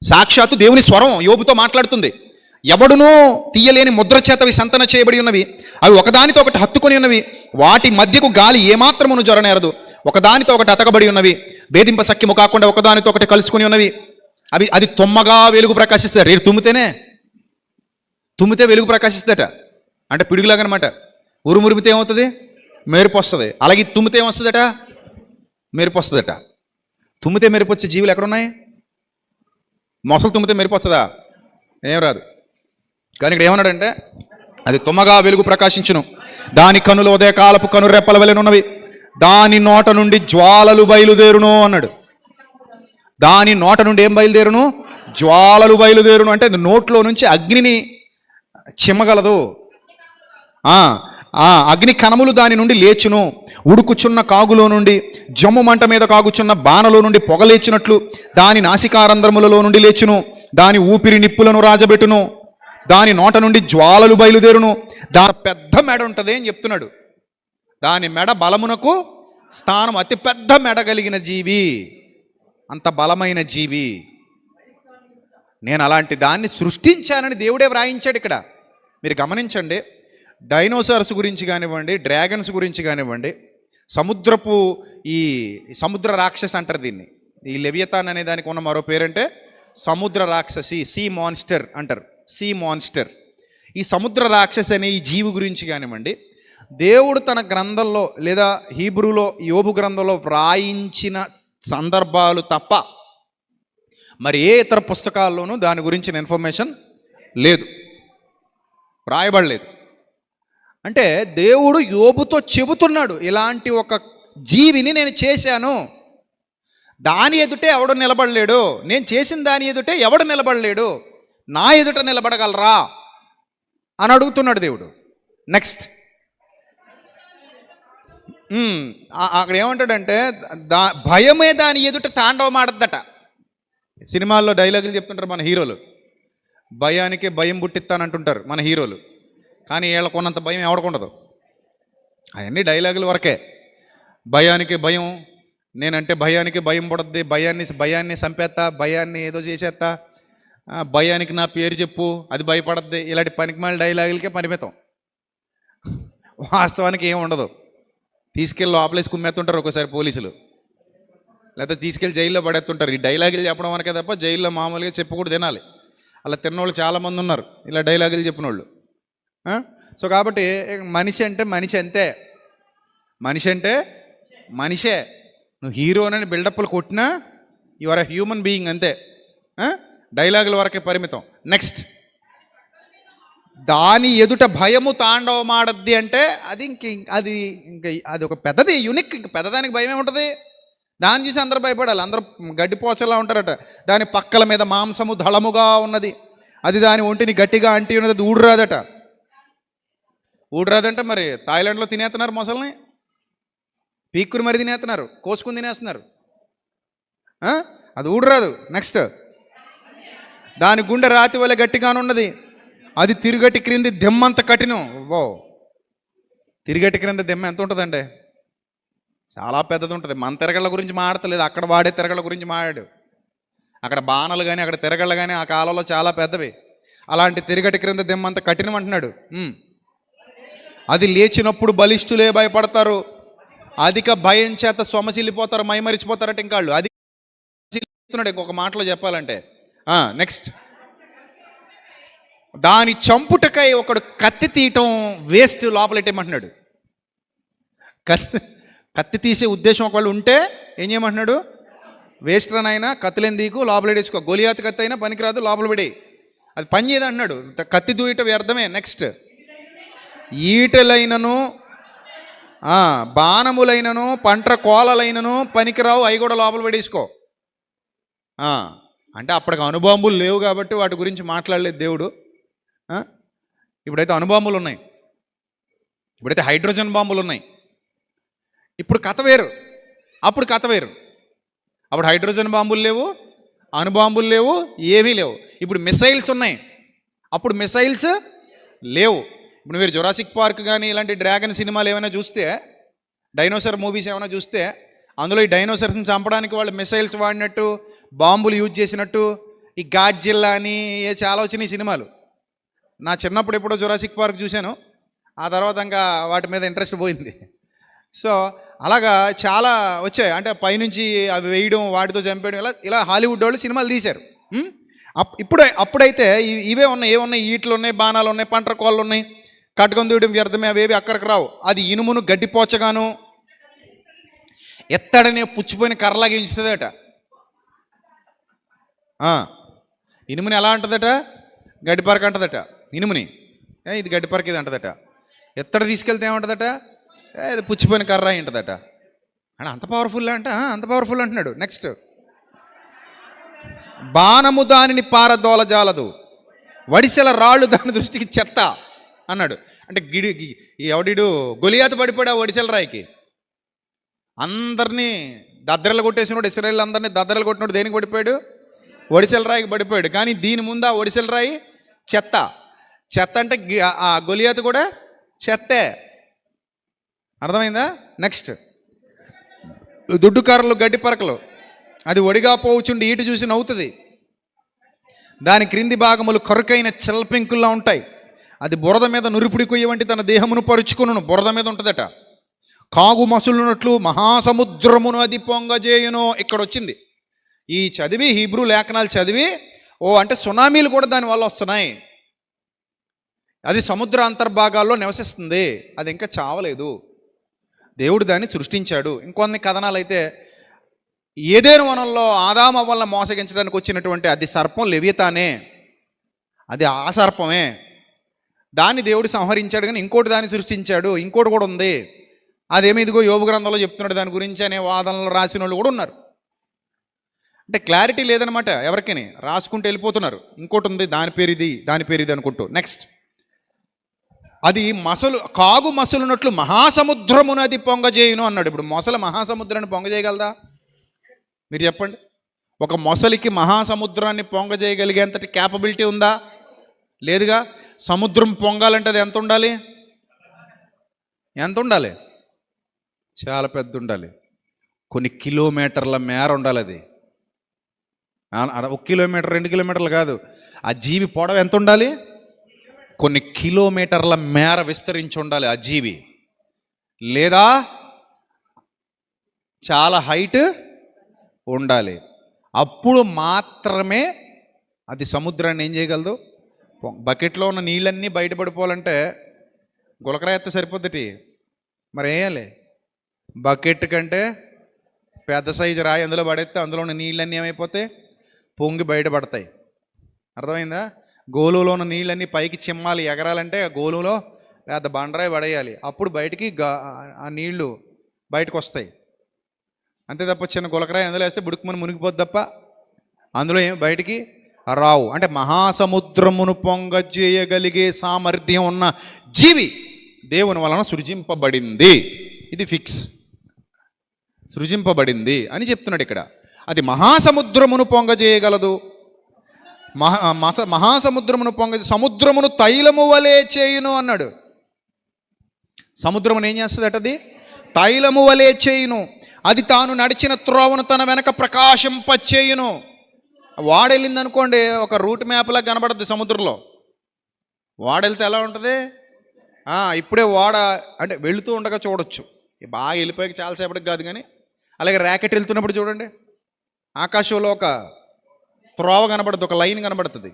సాక్షాత్తు దేవుని స్వరం యోబుతో మాట్లాడుతుంది. ఎవడునూ తీయలేని ముద్ర చేతవి సంతన చేయబడి ఉన్నవి, అవి ఒకదానితో ఒకటి హత్తుకొని ఉన్నవి, వాటి మధ్యకు గాలి ఏమాత్రమును జొరనేరదు, ఒకదానితో ఒకటి అతకబడి ఉన్నవి, భేదింప సఖ్యము కాకుండా ఒకదానితో ఒకటి కలుసుకొని ఉన్నవి. అది తుమ్మగా వెలుగు ప్రకాశిస్తుంది. రేపు తుమ్మితే వెలుగు ప్రకాశిస్తుందట, అంటే పిడుగులాగనమాట. ఉరుమురిమితే ఏమవుతుంది? మెరుపు వస్తుంది. అలాగే తుమ్మితే ఏమొస్తుందట? మెరుపు వస్తుందట. తుమ్మితే మెరుపు వచ్చే జీవులు ఎక్కడున్నాయి? మొసలు తుమ్మితే మెరుపు వస్తుందా? ఏం రాదు. కానీ ఇక్కడ ఏమన్నాడంటే అది తుమ్మగా వెలుగు ప్రకాశించును, దాని కనులు ఉదయకాలపు కను రెప్పల వెలనున్నవి, దాని నోట నుండి జ్వాలలు బయలుదేరును అన్నాడు. దాని నోట నుండి ఏం బయలుదేరును? జ్వాలలు బయలుదేరును. అంటే నోట్లో నుంచి అగ్నిని చిమ్మగలదు. అగ్ని కణములు దాని నుండి లేచును, ఉడుకుచున్న కాగులో నుండి, జమ్ము మంట మీద కాగుచున్న బాణలో నుండి పొగలేచినట్లు దాని నాసికారంధ్రములలో నుండి లేచును, దాని ఊపిరి నిప్పులను రాజబెట్టును, దాని నోట నుండి జ్వాలలు బయలుదేరును. దాని పెద్ద మెడ ఉంటుంది అని చెప్తున్నాడు. దాని మెడ బలమునకు స్థానం, అతి పెద్ద మెడ కలిగిన జీవి, అంత బలమైన జీవి. నేను అలాంటి దాన్ని సృష్టించానని దేవుడే వ్రాయించాడు ఇక్కడ. మీరు గమనించండి, డైనోసార్స్ గురించి కానివ్వండి, డ్రాగన్స్ గురించి కానివ్వండి, సముద్రపు ఈ సముద్ర రాక్షస్ అంటారు దీన్ని. ఈ లెవియతాన్ అనే దానికి ఉన్న మరో పేరంటే సముద్ర రాక్షసి, సీ మాన్స్టర్ అంటారు, సీ మాన్స్టర్. ఈ సముద్ర రాక్షసి అనే ఈ జీవి గురించి కానివ్వండి, దేవుడు తన గ్రంథంలో లేదా హీబ్రూలో యోబు గ్రంథంలో వ్రాయించిన సందర్భాలు తప్ప మరి ఏ ఇతర పుస్తకాల్లోనూ దాని గురించిన ఇన్ఫర్మేషన్ లేదు, వ్రాయబడలేదు. అంటే దేవుడు యోబుతో చెబుతున్నాడు, ఇలాంటి ఒక జీవిని నేను చేశాను, దాని ఎదుటే ఎవడు నిలబడలేడు, నేను చేసిన దాని ఎదుటే ఎవడు నిలబడలేడు, నా ఎదుట నిలబడగలరా అని అడుగుతున్నాడు దేవుడు. నెక్స్ట్ అక్కడ ఏమంటాడంటే భయమే దాని ఎదుట తాండవమాడద్దట. సినిమాల్లో డైలాగులు చెప్తుంటారు మన హీరోలు, భయానికి భయం పుట్టిస్తానంటుంటారు మన హీరోలు, కానీ వీళ్ళకు ఉన్నంత భయం ఎవడకుండదు. అవన్నీ డైలాగుల వరకే. భయానికి భయం, నేనంటే భయానికి భయం పడుద్ది, భయాన్ని చంపేస్తా, భయాన్ని ఏదో చేసేస్తా, భయానికి నా పేరు చెప్పు అది భయపడద్ది, ఇలాంటి పనికిమాల డైలాగులకే పరిమితం. వాస్తవానికి ఏమి ఉండదు. తీసుకెళ్ళి లోపలేసి కుమ్మేస్తుంటారు ఒకసారి పోలీసులు, లేకపోతే తీసుకెళ్ళి జైల్లో పడేస్తుంటారు. ఈ డైలాగులు చెప్పడం వరకే తప్ప జైల్లో మామూలుగా చెప్పకూడదు, తినాలి. అలా తిన్నోళ్ళు చాలామంది ఉన్నారు, ఇలా డైలాగులు చెప్పిన వాళ్ళు. సో కాబట్టి మనిషి అంటే మనిషి అంతే, మనిషి అంటే మనిషే. నువ్వు హీరోనని బిల్డప్లు కొట్టినా you are a human being అంతే. డైలాగుల వరకే పరిమితం. నెక్స్ట్, దాని ఎదుట భయము తాండవమాడద్ది అంటే అది అది ఒక పెద్దది, యూనిక్. ఇంక పెద్దదానికి భయమే ఉంటుంది. దాన్ని చూసి అందరూ భయపడాలి, అందరూ గడ్డిపోచలా ఉంటారట. దాని పక్కల మీద మాంసము దళముగా ఉన్నది, అది దాని ఒంటిని గట్టిగా అంటి ఉన్నది, అది ఊడురాదట. ఊడురాదంటే మరి థాయిలాండ్లో తినేస్తున్నారు మొసల్ని, పీక్కుని మరి తినేస్తున్నారు, కోసుకుని తినేస్తున్నారు. అది ఊడురాదు. నెక్స్ట్, దాని గుండె రాతి వల్ల గట్టిగానున్నది, అది తిరుగటి క్రింది దెమ్మంత కఠినం. ఓ, తిరిగటి క్రింద దెమ్మ ఎంత ఉంటుందండి? చాలా పెద్దది ఉంటుంది. మన తిరగళ్ళ గురించి మాడతలేదు, అక్కడ వాడే తిరగళ్ళ గురించి మాడాడు. అక్కడ బాణలు కానీ అక్కడ తిరగళ్ళు కానీ ఆ కాలంలో చాలా పెద్దవి. అలాంటి తిరగటి క్రింద దెమ్మంత కఠినం అంటున్నాడు. అది లేచినప్పుడు బలిష్ఠులే భయపడతారు, అధిక భయం చేత సొమసిల్లిపోతారు, మైమరిచిపోతారట. ఇంకా వాళ్ళు అది చెప్తున్నాడు ఇంకొక మాటలో చెప్పాలంటే. నెక్స్ట్, దాని చంపుటకై ఒకడు కత్తి తీయటం వేస్ట్, లోపలెట్టేయమంటున్నాడు. కత్తి తీసే ఉద్దేశం ఒకవేళ ఉంటే ఏం చేయమంటున్నాడు? వేస్ట్ రనైనా కత్తిలేని దీకు లోపలేడేసుకో, గొలియాత్ కత్తి అయినా పనికిరాదు, లోపల పెడే, అది పని చేయదు అంటున్నాడు. కత్తి దూయట వ్యర్థమే. నెక్స్ట్, ఈటలైనను బాణములైనను పంట్ర కోలలైనను పనికిరావు, అవి కూడా లోపల పడేసుకో. అంటే అప్పటికి అణుబాంబులు లేవు కాబట్టి వాటి గురించి మాట్లాడలేదు దేవుడు. ఇప్పుడైతే అణుబాంబులు ఉన్నాయి, ఇప్పుడైతే హైడ్రోజన్ బాంబులు ఉన్నాయి. ఇప్పుడు కథ వేరు, అప్పుడు కథ వేరు. అప్పుడు హైడ్రోజన్ బాంబులు లేవు, అణుబాంబులు లేవు, ఏమీ లేవు. ఇప్పుడు మిసైల్స్ ఉన్నాయి, అప్పుడు మిసైల్స్ లేవు. ఇప్పుడు మీరు జొరాసిక్ పార్క్ కానీ ఇలాంటి డ్రాగన్ సినిమాలు ఏమైనా చూస్తే, డైనోసార్ మూవీస్ ఏమైనా చూస్తే, అందులో ఈ డైనోసార్స్ని చంపడానికి వాళ్ళు మిసైల్స్ వాడినట్టు, బాంబులు యూజ్ చేసినట్టు, ఈ గాడ్జిల్లా అని చాలా వచ్చినాయి సినిమాలు. నా చిన్నప్పుడు ఎప్పుడో జొరాసిక్ పార్క్ చూశాను, ఆ తర్వాత ఇంకా వాటి మీద ఇంట్రెస్ట్ పోయింది. సో అలాగా చాలా వచ్చాయి. అంటే పైనుంచి అవి వేయడం, వాటితో చంపేయడం, ఇలా హాలీవుడ్ వాళ్ళు సినిమాలు తీశారు. అప్పుడైతే ఇవే ఉన్నాయి, ఏమున్నాయి, ఈట్లు ఉన్నాయి, బాణాలు ఉన్నాయి, పంట్ర కోళ్ళు ఉన్నాయి, కట్టుకొని దూయడం వ్యర్థమే, అవేవి అక్కడికి రావు. అది ఇనుమును గడ్డిపోచగాను ఎత్తడనే పుచ్చిపోయిన కర్రలాగా ఎంచుతుందట. ఇనుముని ఎలా అంటదట? గడ్డిపరక అంటదట ఇనుముని. ఇది గడ్డిపరక ఇది అంటదట. ఎత్తడ తీసుకెళ్తే ఏమంటదట? ఇది పుచ్చిపోయిన కర్ర ఏంటదట. అంటే అంత పవర్ఫుల్ అంట, అంత పవర్ఫుల్ అంటున్నాడు. నెక్స్ట్, బాణము దానిని పారదోలజాలదు, వడిసెల రాళ్ళు దాని దృష్టికి చెత్త అన్నాడు. అంటే ఎవడిడు గొలియాతు పడిపోయాడు ఆ వడిసెల రాయికి. అందరినీ దద్దరలు కొట్టేసినాడు, ఇశ్రాయేలు అందరినీ దద్దరలు కొట్టినాడు. దేనికి పడిపోయాడు? వడిసెల రాయికి పడిపోయాడు. కానీ దీని ముందు ఆ వడిసెల రాయి చెత్త. చెత్త అంటే ఆ గొలియాతు కూడా చెత్తే. అర్థమైందా? నెక్స్ట్, దుడ్డు కర్రలు, గడ్డి పరకలు, అది ఒడిగా పోవచ్చుండి ఈటు చూసి నవ్వుతుంది. దాని క్రింది భాగములు కరుకైన చిల్పెంకుల్లా ఉంటాయి. అది బురద మీద నురిపిడి కొయ్య వంటి తన దేహమును పరుచుకును, బురద మీద ఉంటుందట. కాగు మసులునట్లు మహాసముద్రమును అది పొంగజేయును. ఇక్కడ వచ్చింది. ఈ చదివి హీబ్రూ లేఖనాలు చదివి అంటే సునామీలు కూడా దానివల్ల వస్తున్నాయి. అది సముద్ర అంతర్భాగాల్లో నివసిస్తుంది, అది ఇంకా చావలేదు. దేవుడు దాన్ని సృష్టించాడు. ఇంకొన్ని కథనాలు అయితే ఏదేను వనంలో ఆదాము అవ్వలను మోసగించడానికి వచ్చినటువంటి అది సర్పం లెవియతానే, అది ఆ సర్పమే. దాన్ని దేవుడు సంహరించాడు, కానీ ఇంకోటి దాన్ని సృష్టించాడు. ఇంకోటి కూడా ఉంది, అదేమి ఇదిగో యోబు గ్రంథంలో చెప్తున్నాడు దాని గురించి అనే వాదనలు రాసిన వాళ్ళు కూడా ఉన్నారు. అంటే క్లారిటీ లేదనమాట ఎవరికైనా, రాసుకుంటూ వెళ్ళిపోతున్నారు. ఇంకోటి ఉంది, దాని పేరు ఇది, దాని పేరు ఇది అనుకుంటూ. నెక్స్ట్, అది కాగు మసలునట్లు మహాసముద్రమును అది పొంగజేయును అన్నాడు. ఇప్పుడు మొసలు మహాసముద్రాన్ని పొంగజేయగలదా? మీరు చెప్పండి. ఒక మొసలికి మహాసముద్రాన్ని పొంగజేయగలిగేంతటి క్యాపబిలిటీ ఉందా? లేదుగా. సముద్రం పొంగాలంటే అది ఎంత ఉండాలి? ఎంత ఉండాలి? చాలా పెద్ద ఉండాలి. కొన్ని కిలోమీటర్ల మేర ఉండాలి. అది 1 కిలోమీటర్ 2 కిలోమీటర్లు కాదు. ఆ జీవి పొడవు ఎంత ఉండాలి? కొన్ని కిలోమీటర్ల మేర విస్తరించి ఉండాలి ఆ జీవి. లేదా చాలా హైట్ ఉండాలి. అప్పుడు మాత్రమే అది సముద్రాన్ని ఏం చేయగలదు? బకెట్లో ఉన్న నీళ్ళన్నీ బయటపడిపోవాలంటే గులకరాయి ఎత్తే సరిపోద్దటి. మరి వేయాలి. బకెట్ కంటే పెద్ద సైజు రాయి అందులో పడేస్తే అందులో ఉన్న నీళ్ళన్నీ ఏమైపోతాయి? పొంగి బయటపడతాయి. అర్థమైందా? గోలులో ఉన్న నీళ్ళన్నీ పైకి చిమ్మాలి, ఎగరాలంటే గోలులో పెద్ద బండరాయి పడేయాలి. అప్పుడు బయటికి ఆ నీళ్లు బయటకు వస్తాయి. అంతే తప్ప చిన్న గులకరాయి అందులో వేస్తే బుడుకుమని మునిగిపోద్ది తప్ప అందులో ఏమి బయటికి రావు. అంటే మహాసముద్రమును పొంగజేయగలిగే సామర్థ్యం ఉన్న జీవి దేవుని వలన సృజింపబడింది. ఇది ఫిక్స్, సృజింపబడింది అని చెప్తున్నాడు ఇక్కడ. అది మహాసముద్రమును పొంగజేయగలదు. మహాసముద్రమును సముద్రమును తైలము వలె చేయును అన్నాడు. సముద్రమును ఏం చేస్తుంది? అది తైలము వలె చేయును. అది తాను నడిచిన త్రోవను తన వెనక ప్రకాశింపచేయును. వాడెళ్ళింది అనుకోండి, ఒక రూట్ మ్యాప్లా కనబడుద్ది సముద్రంలో. వాడెళ్తే ఎలా ఉంటుంది? ఇప్పుడే వాడ అంటే వెళుతూ ఉండగా చూడొచ్చు, బాగా వెళ్ళిపోయాక చాలాసేపటికి కాదు. కానీ అలాగే ర్యాకెట్ వెళ్తున్నప్పుడు చూడండి, ఆకాశంలో ఒక త్రోవ కనబడుతుంది, ఒక లైన్ కనబడుతుంది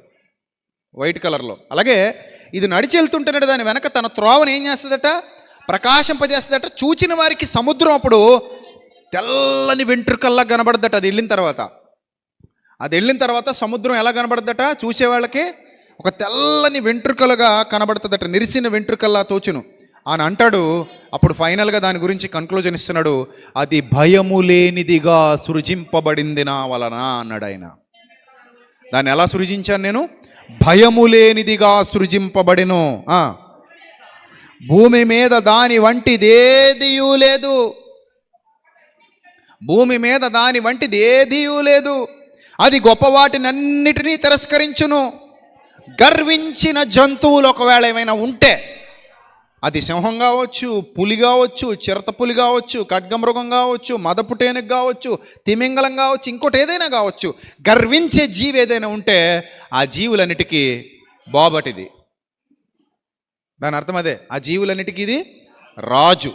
వైట్ కలర్లో. అలాగే ఇది నడిచి వెళ్తుంటున్నాడు, దాని వెనక తన త్రోవను ఏం చేస్తుందట? ప్రకాశింపజేస్తుందట. చూచిన వారికి సముద్రం అప్పుడు తెల్లని వెంట్రుకల్లా కనబడదట. అది వెళ్ళిన తర్వాత సముద్రం ఎలా కనబడదట? చూసేవాళ్ళకి ఒక తెల్లని వెంట్రుకలుగా కనబడుతుందట, నెరిసిన వెంట్రుకల్లా తోచును అని అంటాడు. అప్పుడు ఫైనల్గా దాని గురించి కన్క్లూజన్ ఇస్తున్నాడు. అది భయము లేనిదిగా సృజింపబడింది నా వలన అన్నాడు ఆయన. దాన్ని ఎలా సృజించాను నేను? భయము లేనిదిగా సృజింపబడిను. భూమి మీద దాని వంటిదేదియూ లేదు. భూమి మీద దాని వంటిది ఏదియూ లేదు. అది గొప్ప వాటినన్నిటినీ తిరస్కరించును. గర్వించిన జంతువులు ఒకవేళ ఏమైనా ఉంటే, అది సింహం కావచ్చు, పులి కావచ్చు, చిరత పులి కావచ్చు, ఖడ్గమృగం కావచ్చు, మదపుటేనుగు కావచ్చు, తిమింగలం కావచ్చు, ఇంకోటి ఏదైనా కావచ్చు, గర్వించే జీవి ఏదైనా ఉంటే ఆ జీవులన్నిటికీ బాబటిది. దాని అర్థం అదే, ఆ జీవులన్నిటికీ ఇది రాజు.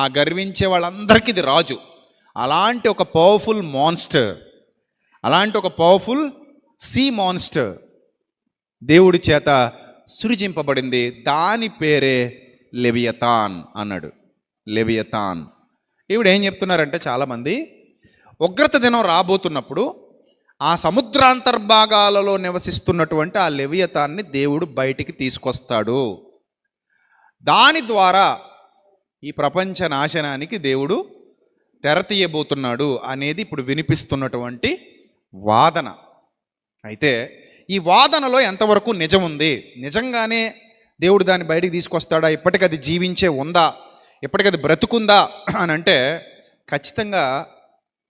ఆ గర్వించే వాళ్ళందరికీ ఇది రాజు. అలాంటి ఒక పవర్ఫుల్ మాన్స్టర్, అలాంటి ఒక పవర్ఫుల్ సీ మాన్స్టర్ దేవుడి చేత సృజింపబడింది. దాని పేరే లెవియతాన్ అన్నాడు. లెవియతాన్. ఈవిడ ఏం చెప్తున్నారంటే, చాలామంది ఉగ్రత దినం రాబోతున్నప్పుడు ఆ సముద్రాంతర్భాగాలలో నివసిస్తున్నటువంటి ఆ లెవియతాన్ని దేవుడు బయటికి తీసుకొస్తాడు. దాని ద్వారా ఈ ప్రపంచ నాశనానికి దేవుడు తెరతీయబోతున్నాడు అనేది ఇప్పుడు వినిపిస్తున్నటువంటి వాదన. అయితే ఈ వాదనలో ఎంతవరకు నిజం ఉంది? నిజంగానే దేవుడు దాన్ని బయటికి తీసుకొస్తాడా? ఇప్పటికది జీవించే ఉందా? ఇప్పటికది బ్రతుకుందా అని అంటే ఖచ్చితంగా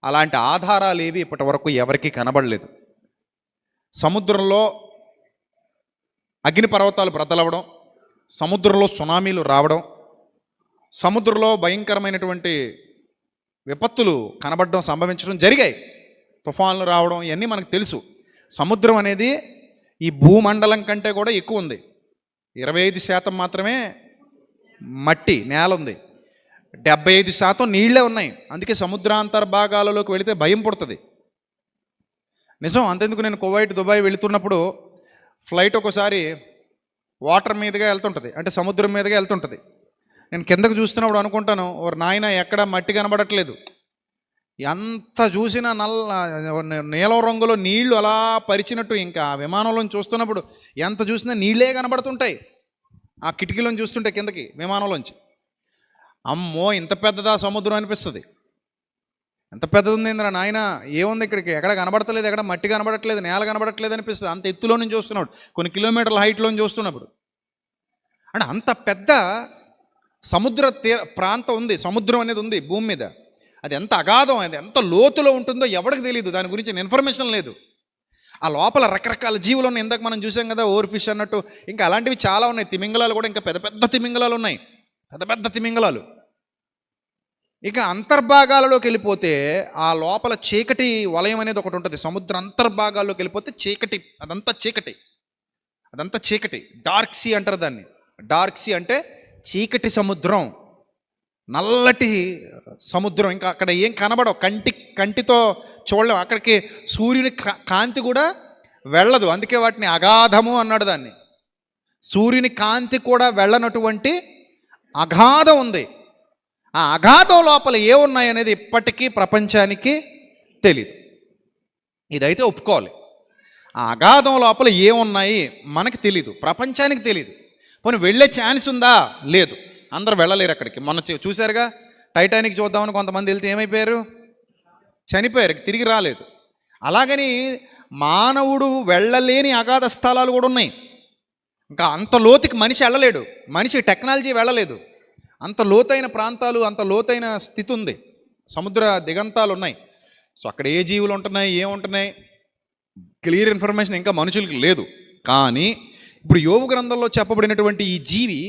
అలాంటి ఆధారాలు ఏవి ఇప్పటి వరకు ఎవరికీ కనబడలేదు. సముద్రంలో అగ్నిపర్వతాలు బ్రతలవడం, సముద్రంలో సునామీలు రావడం, సముద్రంలో భయంకరమైనటువంటి విపత్తులు కనబడడం, సంభవించడం జరిగాయి. తుఫాన్లు రావడం, ఇవన్నీ మనకు తెలుసు. సముద్రం అనేది ఈ భూమండలం కంటే కూడా ఎక్కువ ఉంది. 25% మాత్రమే మట్టి నేల ఉంది, 75% నీళ్లే ఉన్నాయి. అందుకే సముద్రాంతర్భాగాలలోకి వెళితే భయం పుడుతుంది. నిజం. అంతెందుకు, నేను కువైట్ దుబాయ్ వెళుతున్నప్పుడు ఫ్లైట్ ఒకసారి వాటర్ మీదుగా వెళ్తుంటుంది, అంటే సముద్రం మీదుగా వెళ్తుంటుంది. నేను కిందకు చూస్తున్నప్పుడు అనుకుంటాను, ఓ నాయన ఎక్కడ మట్టి కనబడట్లేదు. ఎంత చూసినా నీలం రంగులో నీళ్లు అలా పరిచినట్టు, ఇంకా ఆ విమానంలో చూస్తున్నప్పుడు ఎంత చూసినా నీళ్ళే కనబడుతుంటాయి. ఆ కిటికీలోంచి చూస్తుంటే కిందకి విమానంలోంచి, అమ్మో ఇంత పెద్దదా సముద్రం అనిపిస్తుంది. ఎంత పెద్దది ఉంది ఇంద్ర నాయన, ఏముంది ఇక్కడికి, ఎక్కడ కనబడతలేదు, ఎక్కడ మట్టి కనబడట్లేదు, నేల కనబడట్లేదు అనిపిస్తుంది. అంత ఎత్తులో నుంచి చూస్తున్నాడు, కొన్ని కిలోమీటర్ల హైట్లో నుంచి చూస్తున్నప్పుడు. అంటే అంత పెద్ద సముద్ర ప్రాంతం ఉంది, సముద్రం అనేది ఉంది భూమి మీద. అది ఎంత అగాధం, అది ఎంత లోతులో ఉంటుందో ఎవరికి తెలియదు, దాని గురించి ఇన్ఫర్మేషన్ లేదు. ఆ లోపల రకరకాల జీవులు ఉన్నాయి. ఇందాక మనం చూసాం కదా ఓవర్ ఫిష్ అన్నట్టు, ఇంకా అలాంటివి చాలా ఉన్నాయి. తిమింగలాలు కూడా, ఇంకా పెద్ద పెద్ద తిమింగలాలు ఉన్నాయి, పెద్ద పెద్ద తిమింగలాలు. ఇక అంతర్భాగాలలోకి వెళ్ళిపోతే ఆ లోపల చీకటి వలయం అనేది ఒకటి ఉంటుంది. సముద్ర అంతర్భాగాల్లోకి వెళ్ళిపోతే చీకటి, అదంతా చీకటి, అదంతా చీకటి. డార్క్ సీ అంటారు దాన్ని. డార్క్ సీ అంటే చీకటి సముద్రం, నల్లటి సముద్రం. ఇంకా అక్కడ ఏం కనబడవు, కంటితో చూడలేం. అక్కడికి సూర్యుని కాంతి కూడా వెళ్ళదు. అందుకే వాటిని అగాధము అన్నాడు దాన్ని. సూర్యుని కాంతి కూడా వెళ్ళనటువంటి అగాధం ఉంది. ఆ అగాధం లోపల ఏమున్నాయి అనేది ఇప్పటికీ ప్రపంచానికి తెలియదు. ఇదైతే ఒప్పుకోవాలి. ఆ అగాధం లోపల ఏమున్నాయి మనకి తెలీదు, ప్రపంచానికి తెలీదు. పోనీ వెళ్ళే ఛాన్స్ ఉందా? లేదు. అందరూ వెళ్ళలేరు అక్కడికి. మొన్న చూశారుగా, టైటానిక్ చూద్దామని కొంతమంది వెళ్తే ఏమైపోయారు? చనిపోయారు, తిరిగి రాలేదు. అలాగని మానవుడు వెళ్ళలేని అగాధ స్థలాలు కూడా ఉన్నాయి. ఇంకా అంత లోతుకి మనిషి వెళ్ళలేడు, మనిషి టెక్నాలజీ వెళ్ళలేదు. అంత లోతైన ప్రాంతాలు, అంత లోతైన స్థితి ఉంది, సముద్ర దిగంతాలు ఉన్నాయి. సో అక్కడ ఏ జీవులు ఉంటున్నాయి, ఏముంటున్నాయి, క్లియర్ ఇన్ఫర్మేషన్ ఇంకా మనుషులకి లేదు. కానీ ఇప్పుడు యోబు గ్రంథంలో చెప్పబడినటువంటి ఈ జీవి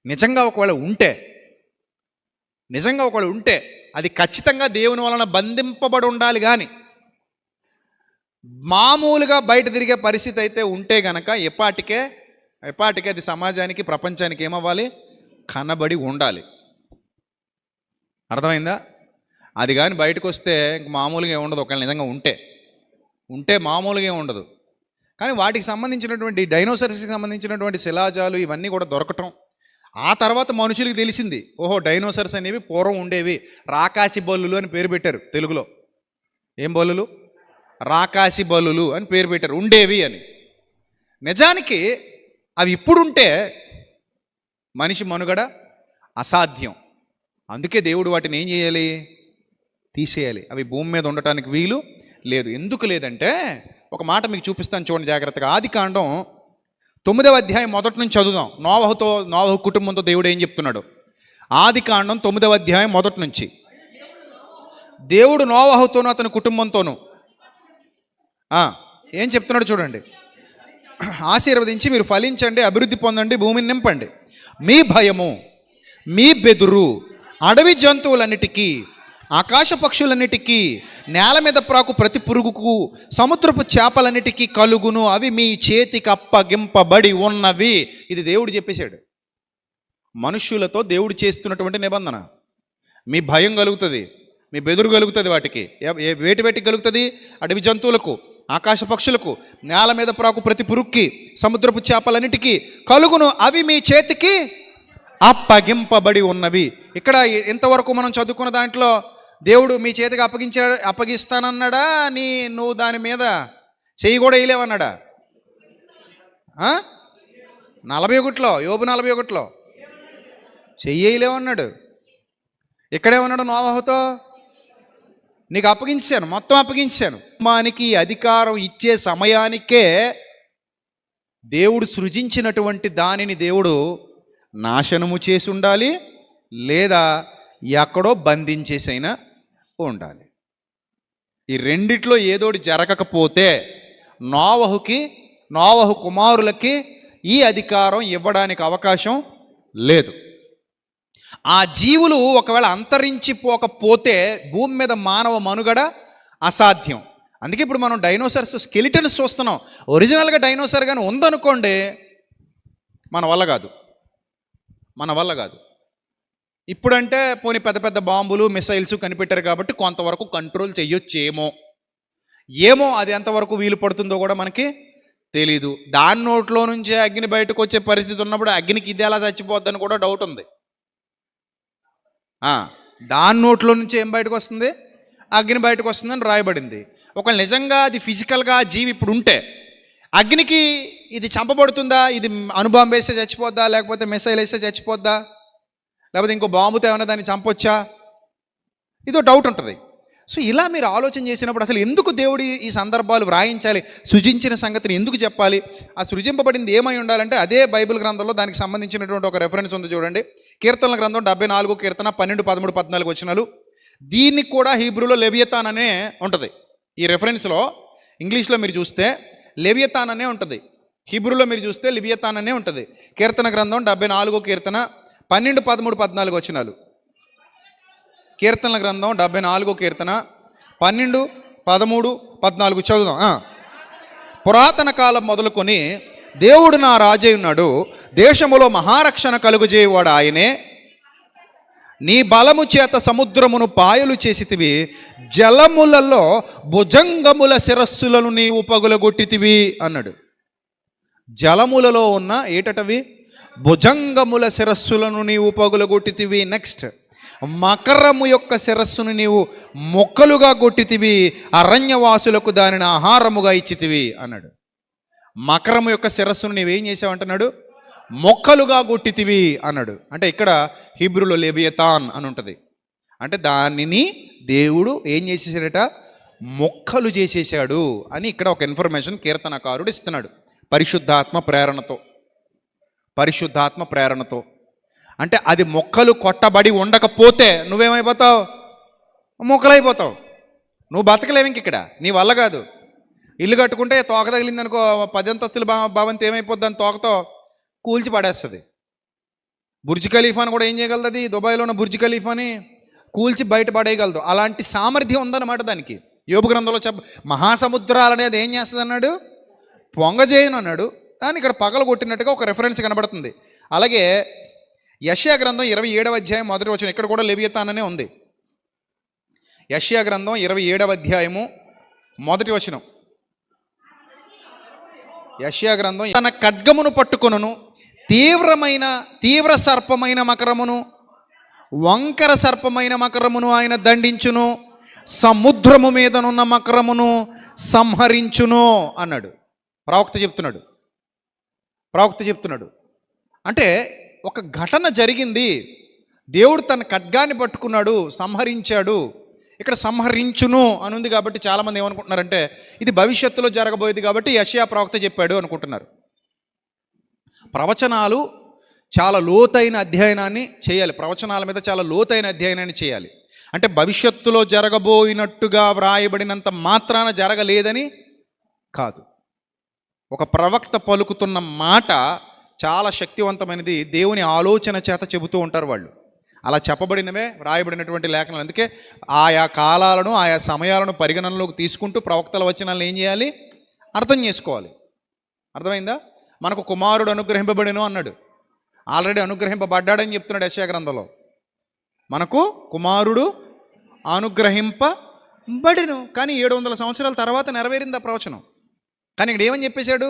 నిజంగా ఒకవేళ ఉంటే అది ఖచ్చితంగా దేవుని వలన బంధింపబడి ఉండాలి. కానీ మామూలుగా బయట తిరిగే పరిస్థితి అయితే ఉంటే గనక ఎపాటికే అది సమాజానికి, ప్రపంచానికి ఏమవ్వాలి? కనబడి ఉండాలి. అర్థమైందా? అది కానీ బయటకు వస్తే ఇంక మామూలుగా ఉండదు. ఒకవేళ నిజంగా ఉంటే మామూలుగా ఉండదు. కానీ వాటికి సంబంధించినటువంటి డైనోసర్స్కి సంబంధించినటువంటి శిలాజాలు ఇవన్నీ కూడా దొరకటం, ఆ తర్వాత మనుషులకి తెలిసింది, ఓహో డైనోసర్స్ అనేవి పూర్వం ఉండేవి, రాకాసి బల్లులు అని పేరు పెట్టారు తెలుగులో. ఏం బల్లులు? రాకాసి బల్లులు అని పేరు పెట్టారు, ఉండేవి అని. నిజానికి అవి ఇప్పుడుంటే మనిషి మనుగడ అసాధ్యం. అందుకే దేవుడు వాటిని ఏం చేయాలి? తీసేయాలి. అవి భూమి మీద ఉండటానికి వీలు లేదు. ఎందుకు లేదంటే ఒక మాట మీకు చూపిస్తాను, చూడండి జాగ్రత్తగా. ఆదికాండం 9వ అధ్యాయం మొదటి నుంచి చదువుదాం. నోవహు కుటుంబంతో దేవుడు ఏం చెప్తున్నాడు? ఆదికాండం 9వ అధ్యాయం మొదటి నుంచి. దేవుడు నోవహుతోనూ అతని కుటుంబంతోనూ ఏం చెప్తున్నాడు చూడండి. ఆశీర్వదించి మీరు ఫలించండి, అభివృద్ధి పొందండి, భూమిని నింపండి. మీ భయము, మీ బెదురు అడవి జంతువులన్నిటికీ, ఆకాశ పక్షులన్నిటికీ, నేల మీద ప్రాకు ప్రతి పురుగుకు, సముద్రపు చేపలన్నిటికీ కలుగును. అవి మీ చేతికి అప్పగింపబడి ఉన్నవి. ఇది దేవుడు చెప్పేశాడు. మనుష్యులతో దేవుడు చేస్తున్నటువంటి నిబంధన. మీ భయం కలుగుతుంది, మీ బెదురు కలుగుతుంది. వాటికి వేటికి కలుగుతుంది? అడవి జంతువులకు, ఆకాశ పక్షులకు, నేల మీద ప్రాకు ప్రతి పురుగుకి, సముద్రపు చేపలన్నిటికీ కలుగును. అవి మీ చేతికి అప్పగింపబడి ఉన్నవి. ఇక్కడ ఇంతవరకు మనం చదువుకున్న దాంట్లో దేవుడు మీ చేతికి అప్పగిస్తానన్నాడా? నువ్వు దాని మీద చెయ్యి కూడా వేయలేవన్నాడా? 41లో, యోబు 41లో చెయ్యి వేయలేవన్నాడు. ఇక్కడేమన్నాడు? నోవహుతో నీకు అప్పగించాను, మొత్తం అప్పగించాను. మానికి అధికారం ఇచ్చే సమయానికే దేవుడు సృజించినటువంటి దానిని దేవుడు నాశనము చేసి ఉండాలి, లేదా ఎక్కడో బంధించేసైనా ఉండాలి. ఈ రెండిట్లో ఏదోటి జరగకపోతే నోవహు కుమారులకి ఈ అధికారం ఇవ్వడానికి అవకాశం లేదు. ఆ జీవులు ఒకవేళ అంతరించిపోకపోతే భూమి మీద మానవ మనుగడ అసాధ్యం. అందుకే ఇప్పుడు మనం డైనోసార్స్ స్కెలిటన్స్ చూస్తున్నాం. ఒరిజినల్గా డైనోసార్ కానీ ఉందనుకోండి, మన వల్ల కాదు. ఇప్పుడంటే పోనీ పెద్ద పెద్ద బాంబులు మిసైల్స్ కనిపెట్టారు కాబట్టి కొంతవరకు కంట్రోల్ చేయొచ్చేమో, అది ఎంతవరకు వీలు పడుతుందో కూడా మనకి తెలీదు. దాని నోట్లో నుంచే అగ్ని బయటకు వచ్చే పరిస్థితి ఉన్నప్పుడు అగ్నికి ఇది ఎలా చచ్చిపోద్దని కూడా డౌట్ ఉంది. దాని నోట్లో నుంచి ఏం బయటకు వస్తుంది? అగ్ని బయటకు వస్తుందని రాయబడింది. ఒకవేళ నిజంగా అది ఫిజికల్గా జీవి ఇప్పుడు ఉంటే అగ్నికి ఇది చంపబడుతుందా? ఇది అణుబాంబు వేస్తే చచ్చిపోద్దా, లేకపోతే మిసైల్ వేస్తే చచ్చిపోద్దా, లేకపోతే ఇంకో బాంబుతో ఏమైనా దాన్ని చంపొచ్చా? ఇదో డౌట్ ఉంటుంది. సో ఇలా మీరు ఆలోచన చేసినప్పుడు అసలు ఎందుకు దేవుడు ఈ సందర్భాలు వ్రాయించాలి, సృజించిన సంగతిని ఎందుకు చెప్పాలి, ఆ సృజింపబడింది ఏమై ఉండాలంటే అదే బైబిల్ గ్రంథంలో దానికి సంబంధించినటువంటి ఒక రెఫరెన్స్ ఉంది చూడండి. కీర్తనల గ్రంథం 74 కీర్తన 12, 13, 14 వచనాలు. దీనికి కూడా హీబ్రూలో లెవియతాన్ అనే ఉంటుంది. ఈ రెఫరెన్స్లో ఇంగ్లీష్లో మీరు చూస్తే లెవియతాన్ అనే ఉంటుంది, హీబ్రూలో మీరు చూస్తే లివియతాన్ అనే ఉంటుంది. కీర్తన గ్రంథం 74 కీర్తన 12, 13, 14 వచనాలు. కీర్తనల గ్రంథం 74 కీర్తన 12, 13, 14 చదువుదాం. పురాతన కాలం మొదలుకొని దేవుడు నా రాజై ఉన్నాడు, దేశములో మహారక్షణ కలుగుజేయవాడు ఆయనే. నీ బలము చేత సముద్రమును పాయలు చేసితివి, జలములలో భుజంగముల శిరస్సులను నీవు పగులగొట్టితివి అన్నాడు. జలములలో ఉన్న ఏటటవి? భుజంగముల శిరస్సులను నీవు పగులగొట్టితివి. నెక్స్ట్, మకరము యొక్క శిరస్సును నీవు మొక్కలుగా కొట్టితివి, అరణ్యవాసులకు దానిని ఆహారముగా ఇచ్చితివి అన్నాడు. మకరము యొక్క శిరస్సును నీవేం చేసావంటున్నాడు? మొక్కలుగా కొట్టితివి అన్నాడు. అంటే ఇక్కడ హీబ్రూలో లెవియతాన్ అని ఉంటుంది. అంటే దానిని దేవుడు ఏం చేసేసాడట? మొక్కలు చేసేసాడు అని ఇక్కడ ఒక ఇన్ఫర్మేషన్ కీర్తనకారుడు ఇస్తున్నాడు పరిశుద్ధాత్మ ప్రేరణతో. అంటే అది మొక్కలు కొట్టబడి ఉండకపోతే నువ్వేమైపోతావు? మొక్కలైపోతావు. నువ్వు బతకలేవు ఇంక ఇక్కడ, నీ వల్ల కాదు. ఇల్లు కట్టుకుంటే తోక తగిలింది అనుకో, 10 అంతస్తుల భవంతి ఏమైపోద్ది? అని తోకతో కూల్చి పడేస్తుంది. బుర్జ్ ఖలీఫాని కూడా ఏం చేయగలదు? దుబాయ్లో ఉన్న బుర్జ్ ఖలీఫాని కూల్చి బయట పడేయగలదు. అలాంటి సామర్థ్యం ఉందన్నమాట దానికి. యోబు గ్రంథంలో మహాసముద్రాలు అనేది ఏం చేస్తుంది అన్నాడు? పొంగజేయను అన్నాడు. కానీ ఇక్కడ పగల కొట్టినట్టుగా ఒక రెఫరెన్స్ కనబడుతుంది. అలాగే యెషయా గ్రంథం 27వ అధ్యాయం 1వ వచనం, ఇక్కడ కూడా లెవియతాన్ అనే ఉంది. యెషయా గ్రంథం 27వ అధ్యాయము 1వ వచనం. యెషయా గ్రంథం, తన ఖడ్గమును పట్టుకొనును, తీవ్ర సర్పమైన మకరమును, వంకర సర్పమైన మకరమును ఆయన దండించును, సముద్రము మీదనున్న మకరమును సంహరించును అన్నాడు. ప్రవక్త చెప్తున్నాడు. అంటే ఒక ఘటన జరిగింది, దేవుడు తన ఖడ్గాన్ని పట్టుకున్నాడు, సంహరించాడు. ఇక్కడ సంహరించును అని ఉంది కాబట్టి చాలామంది ఏమనుకుంటున్నారంటే ఇది భవిష్యత్తులో జరగబోయేది కాబట్టి యెషయా ప్రవక్త చెప్పాడు అనుకుంటున్నారు. ప్రవచనాలు చాలా లోతైన అధ్యయనాన్ని చేయాలి. ప్రవచనాల మీద చాలా లోతైన అధ్యయనాన్ని చేయాలి. అంటే భవిష్యత్తులో జరగబోయినట్టుగా వ్రాయబడినంత మాత్రాన జరగలేదని కాదు. ఒక ప్రవక్త పలుకుతున్న మాట చాలా శక్తివంతమైనది, దేవుని ఆలోచన చేత చెబుతూ ఉంటారు వాళ్ళు. అలా చెప్పబడినవే వ్రాయబడినటువంటి లేఖనాలు. అందుకే ఆయా కాలాలను, ఆయా సమయాలను పరిగణనలోకి తీసుకుంటూ ప్రవక్తల వచనాలను ఏం చేయాలి? అర్థం చేసుకోవాలి. అర్థమైందా? మనకు కుమారుడు అనుగ్రహింపబడిను అన్నాడు. ఆల్రెడీ అనుగ్రహింపబడ్డాడని చెప్తున్నాడు యెషయా గ్రంథంలో. మనకు కుమారుడు అనుగ్రహింపబడిను, కానీ 700 సంవత్సరాల తర్వాత నెరవేరింది ఆ ప్రవచనం. కానీ ఇక్కడ ఏమని చెప్పేశాడు?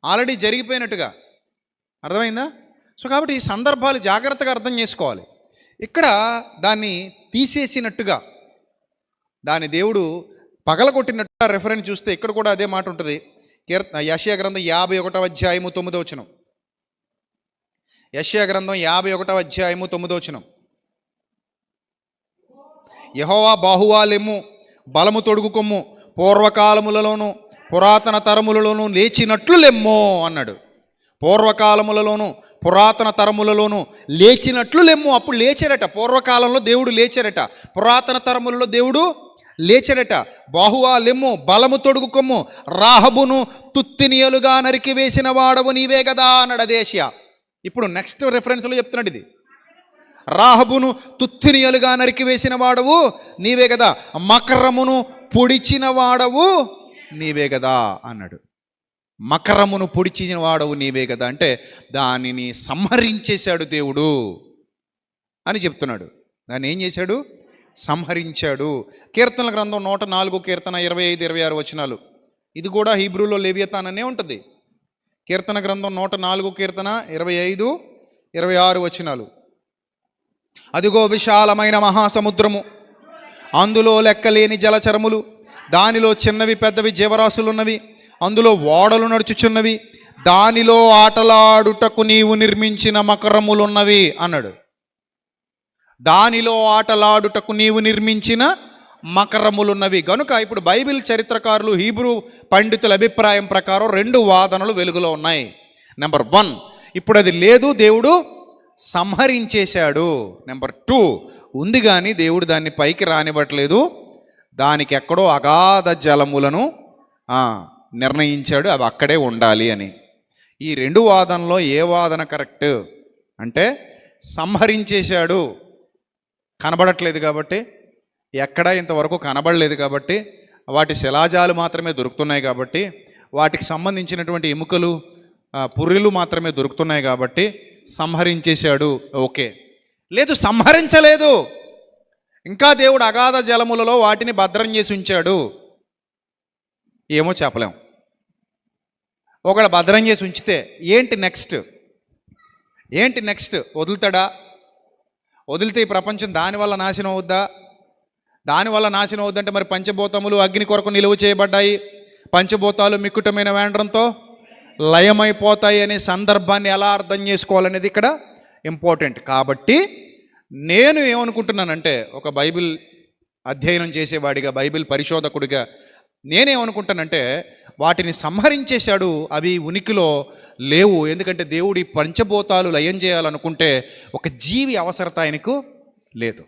ఆల్రెడీ జరిగిపోయినట్టుగా. అర్థమైందా? సో కాబట్టి ఈ సందర్భాలు జాగ్రత్తగా అర్థం చేసుకోవాలి. ఇక్కడ దాన్ని తీసేసినట్టుగా, దాన్ని దేవుడు పగలగొట్టినట్టుగా రెఫరెన్స్ చూస్తే ఇక్కడ కూడా అదే మాట ఉంటుంది. యెషయా గ్రంథం 51వ అధ్యాయము 9వ వచనం. యెషయా గ్రంథం 51వ అధ్యాయము 9వ వచనం. యెహోవా బాహువా లెమ్ము, బలము తొడుగుకొమ్ము, పూర్వకాలములలోను పురాతన తరములలోనూ లేచినట్లు లెమ్మో అన్నాడు. పూర్వకాలములలోను పురాతన తరములలోనూ లేచినట్లు లెమ్ము. అప్పుడు లేచారట. పూర్వకాలంలో దేవుడు లేచారట, పురాతన తరములలో దేవుడు లేచారట. బాహువా లెమ్ము, బలము తొడుగుకొమ్ము, రాహబును తుత్తినియలుగా నరికి వేసిన వాడవు నీవే కదా అన్నాడు అదేషియా. ఇప్పుడు నెక్స్ట్ రెఫరెన్స్లో చెప్తున్నాడు ఇది. రాహబును తుత్తినియలుగా నరికి వేసిన వాడవు నీవే కదా, మకరమును పొడిచిన వాడవు నీవే కదా అన్నాడు. మకరమును పొడిచిన వాడవు నీవే కదా అంటే దానిని సంహరించేశాడు దేవుడు అని చెప్తున్నాడు. దాన్ని ఏం చేశాడు? సంహరించాడు. కీర్తనల గ్రంథం 104 కీర్తన 25, 26 వచనాలు. ఇది కూడా హీబ్రూలో లెవియతాన్ అనే ఉంటుంది. కీర్తన గ్రంథం 104 కీర్తన 25, 26 వచనాలు. అదిగో విశాలమైన మహాసముద్రము, అందులో లెక్కలేని జలచరములు, దానిలో చిన్నవి పెద్దవి జీవరాశులున్నవి, అందులో ఓడలు నడుచుచున్నవి, దానిలో ఆటలాడుటకు నీవు నిర్మించిన మకరములున్నవి అన్నాడు. దానిలో ఆటలాడుటకు నీవు నిర్మించిన మకరములున్నవి. గనుక ఇప్పుడు బైబిల్ చరిత్రకారులు, హీబ్రూ పండితుల అభిప్రాయం ప్రకారం 2 వాదనలు వెలుగులో ఉన్నాయి. నెంబర్ 1, ఇప్పుడు అది లేదు, దేవుడు సంహరించేశాడు. నెంబర్ 2, ఉంది కానీ దేవుడు దాన్ని పైకి రానివ్వట్లేదు, దానికి ఎక్కడో అగాధ జలములను నిర్ణయించాడు, అవి అక్కడే ఉండాలి అని. ఈ 2 వాదనలో ఏ వాదన కరెక్ట్ అంటే సంహరించేశాడు, కనబడట్లేదు కాబట్టి, ఎక్కడా ఇంతవరకు కనబడలేదు కాబట్టి, వాటి శిలాజాలు మాత్రమే దొరుకుతున్నాయి కాబట్టి, వాటికి సంబంధించినటువంటి ఎముకలు పుర్రెలు మాత్రమే దొరుకుతున్నాయి కాబట్టి సంహరించేశాడు. ఓకే. లేదు, సంహరించలేదు, ఇంకా దేవుడు అగాధ జలములలో వాటిని భద్రం చేసి ఉంచాడు, ఏమో చెప్పలేం. ఒకవేళ భద్రం చేసి ఉంచితే ఏంటి నెక్స్ట్? వదులుతాడా? వదిలితే ఈ ప్రపంచం దానివల్ల నాశనం అవుద్దా? దానివల్ల నాశనం అవుద్దంటే మరి పంచభూతములు అగ్ని కొరకు నిలువ చేయబడ్డాయి, పంచభూతాలు మిక్కుటమైన వేండ్రంతో లయమైపోతాయి అనే సందర్భాన్ని ఎలా అర్థం చేసుకోవాలనేది ఇక్కడ ఇంపార్టెంట్. కాబట్టి నేను ఏమనుకుంటున్నానంటే, ఒక బైబిల్ అధ్యయనం చేసేవాడిగా, బైబిల్ పరిశోధకుడిగా నేనేమనుకుంటానంటే, వాటిని సంహరించేశాడు, అవి ఉనికిలో లేవు. ఎందుకంటే దేవుడు ఈ పంచభూతాలు లయం చేయాలనుకుంటే ఒక జీవి అవసరత ఆయనకు లేదు.